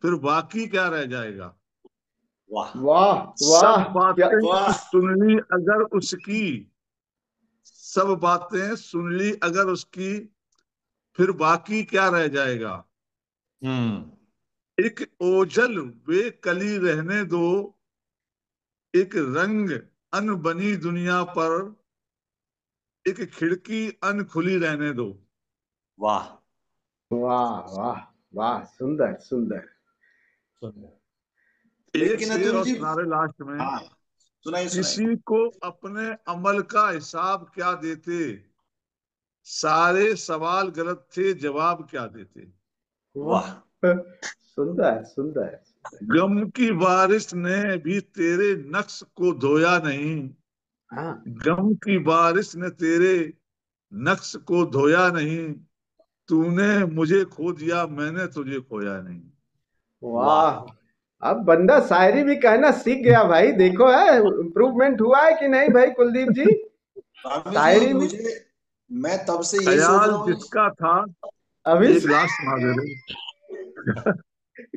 फिर बाकी क्या रह जाएगा? वाह वाह वाह सब क्या, बातें सुन ली अगर उसकी, सब बातें सुन ली अगर उसकी, फिर बाकी क्या रह जाएगा? हम्म, एक ओझल वे कली रहने दो, एक रंग अन बनी दुनिया पर, एक खिड़की अन खुली रहने दो, वाह वाह वाह वाह, सुंदर सुंदर। एक लेकिन शेर अतुल और जी, सुनारे लास्ट में। हाँ सुनाइए सुनाइए। किसी को अपने अमल का हिसाब क्या देते, सारे सवाल गलत थे, जवाब क्या देते। वाह, सुंदर सुंदर। गम की बारिश ने भी तेरे नक्श को धोया नहीं, हाँ, गम की बारिश ने तेरे नक्श को धोया नहीं, तूने मुझे खो दिया, मैंने तुझे खोया नहीं। वाह। अब बंदा शायरी भी कहना सीख गया भाई, देखो है इम्प्रूवमेंट हुआ है कि नहीं भाई कुलदीप जी स्वामी शायरी जी, में। मुझे मैं तब से यही सोच ख्याल रहा हूँ। जिसका था, अभी एक लास्ट सुना दे रहे।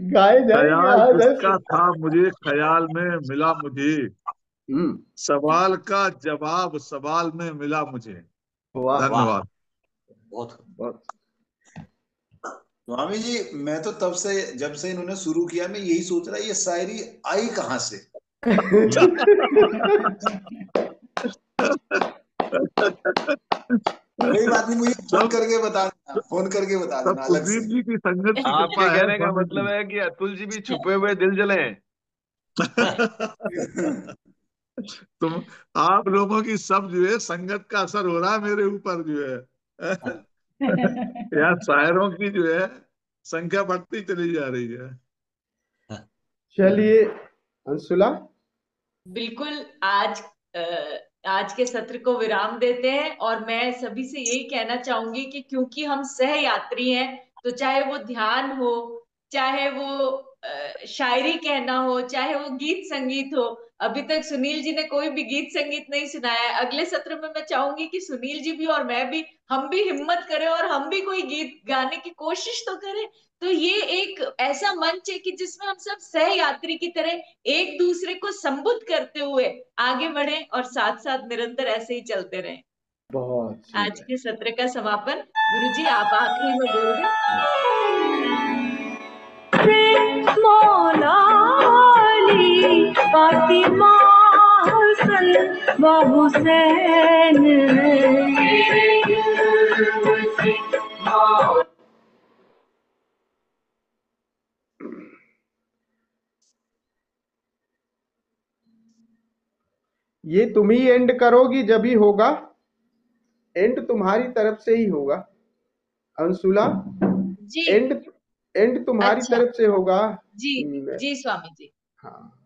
गाए जाएंगे ख्याल आज जिसका ऐसे। था मुझे ख्याल में मिला मुझे, हम्म, सवाल का जवाब सवाल में मिला मुझे। वाह धन्यवाद। बहुत बहुत। स्वामी जी, मैं तो तब से, जब से इन्होंने शुरू किया, मैं यही सोच रहा, ये शायरी आई कहाँ से। कोई बात नहीं, मुझे फोन सब करके बता देना, फोन करके बता सब देना अलग कुलदीप से। जी की संगत की आपके कृपा है कहने का स्वामी मतलब जी। है कि अतुल जी भी छुपे हुए दिल जले हैं। तुम आप लोगों की सब जो है संगत का असर हो रहा है मेरे ऊपर जो है। यार शायरों की जो है संख्या बढ़ती चली जा रही है। चलिए अंशुला। बिल्कुल। आज के सत्र को विराम देते हैं और मैं सभी से यही कहना चाहूंगी कि क्योंकि हम सह यात्री हैं, तो चाहे वो ध्यान हो, चाहे वो शायरी कहना हो, चाहे वो गीत संगीत हो, अभी तक सुनील जी ने कोई भी गीत संगीत नहीं सुनाया है। अगले सत्र में मैं चाहूंगी कि सुनील जी भी और मैं भी, हम भी हिम्मत करें और हम भी कोई गीत गाने की कोशिश तो करें। तो ये एक ऐसा मंच है कि जिसमें हम सब सह यात्री की तरह एक दूसरे को संबोधित करते हुए आगे बढ़े और साथ साथ निरंतर ऐसे ही चलते रहें। बहुत आज सुंदर। के सत्र का समापन गुरुजी आप आखिरी में बोल दें। मौला अली फातिमा हसन व हुसैन, ये तुम ही एंड करोगी जब ही होगा, एंड तुम्हारी तरफ से ही होगा अंशुला। जी एंड एंड तुम्हारी अच्छा, तरफ से होगा। जी जी स्वामी जी। हाँ।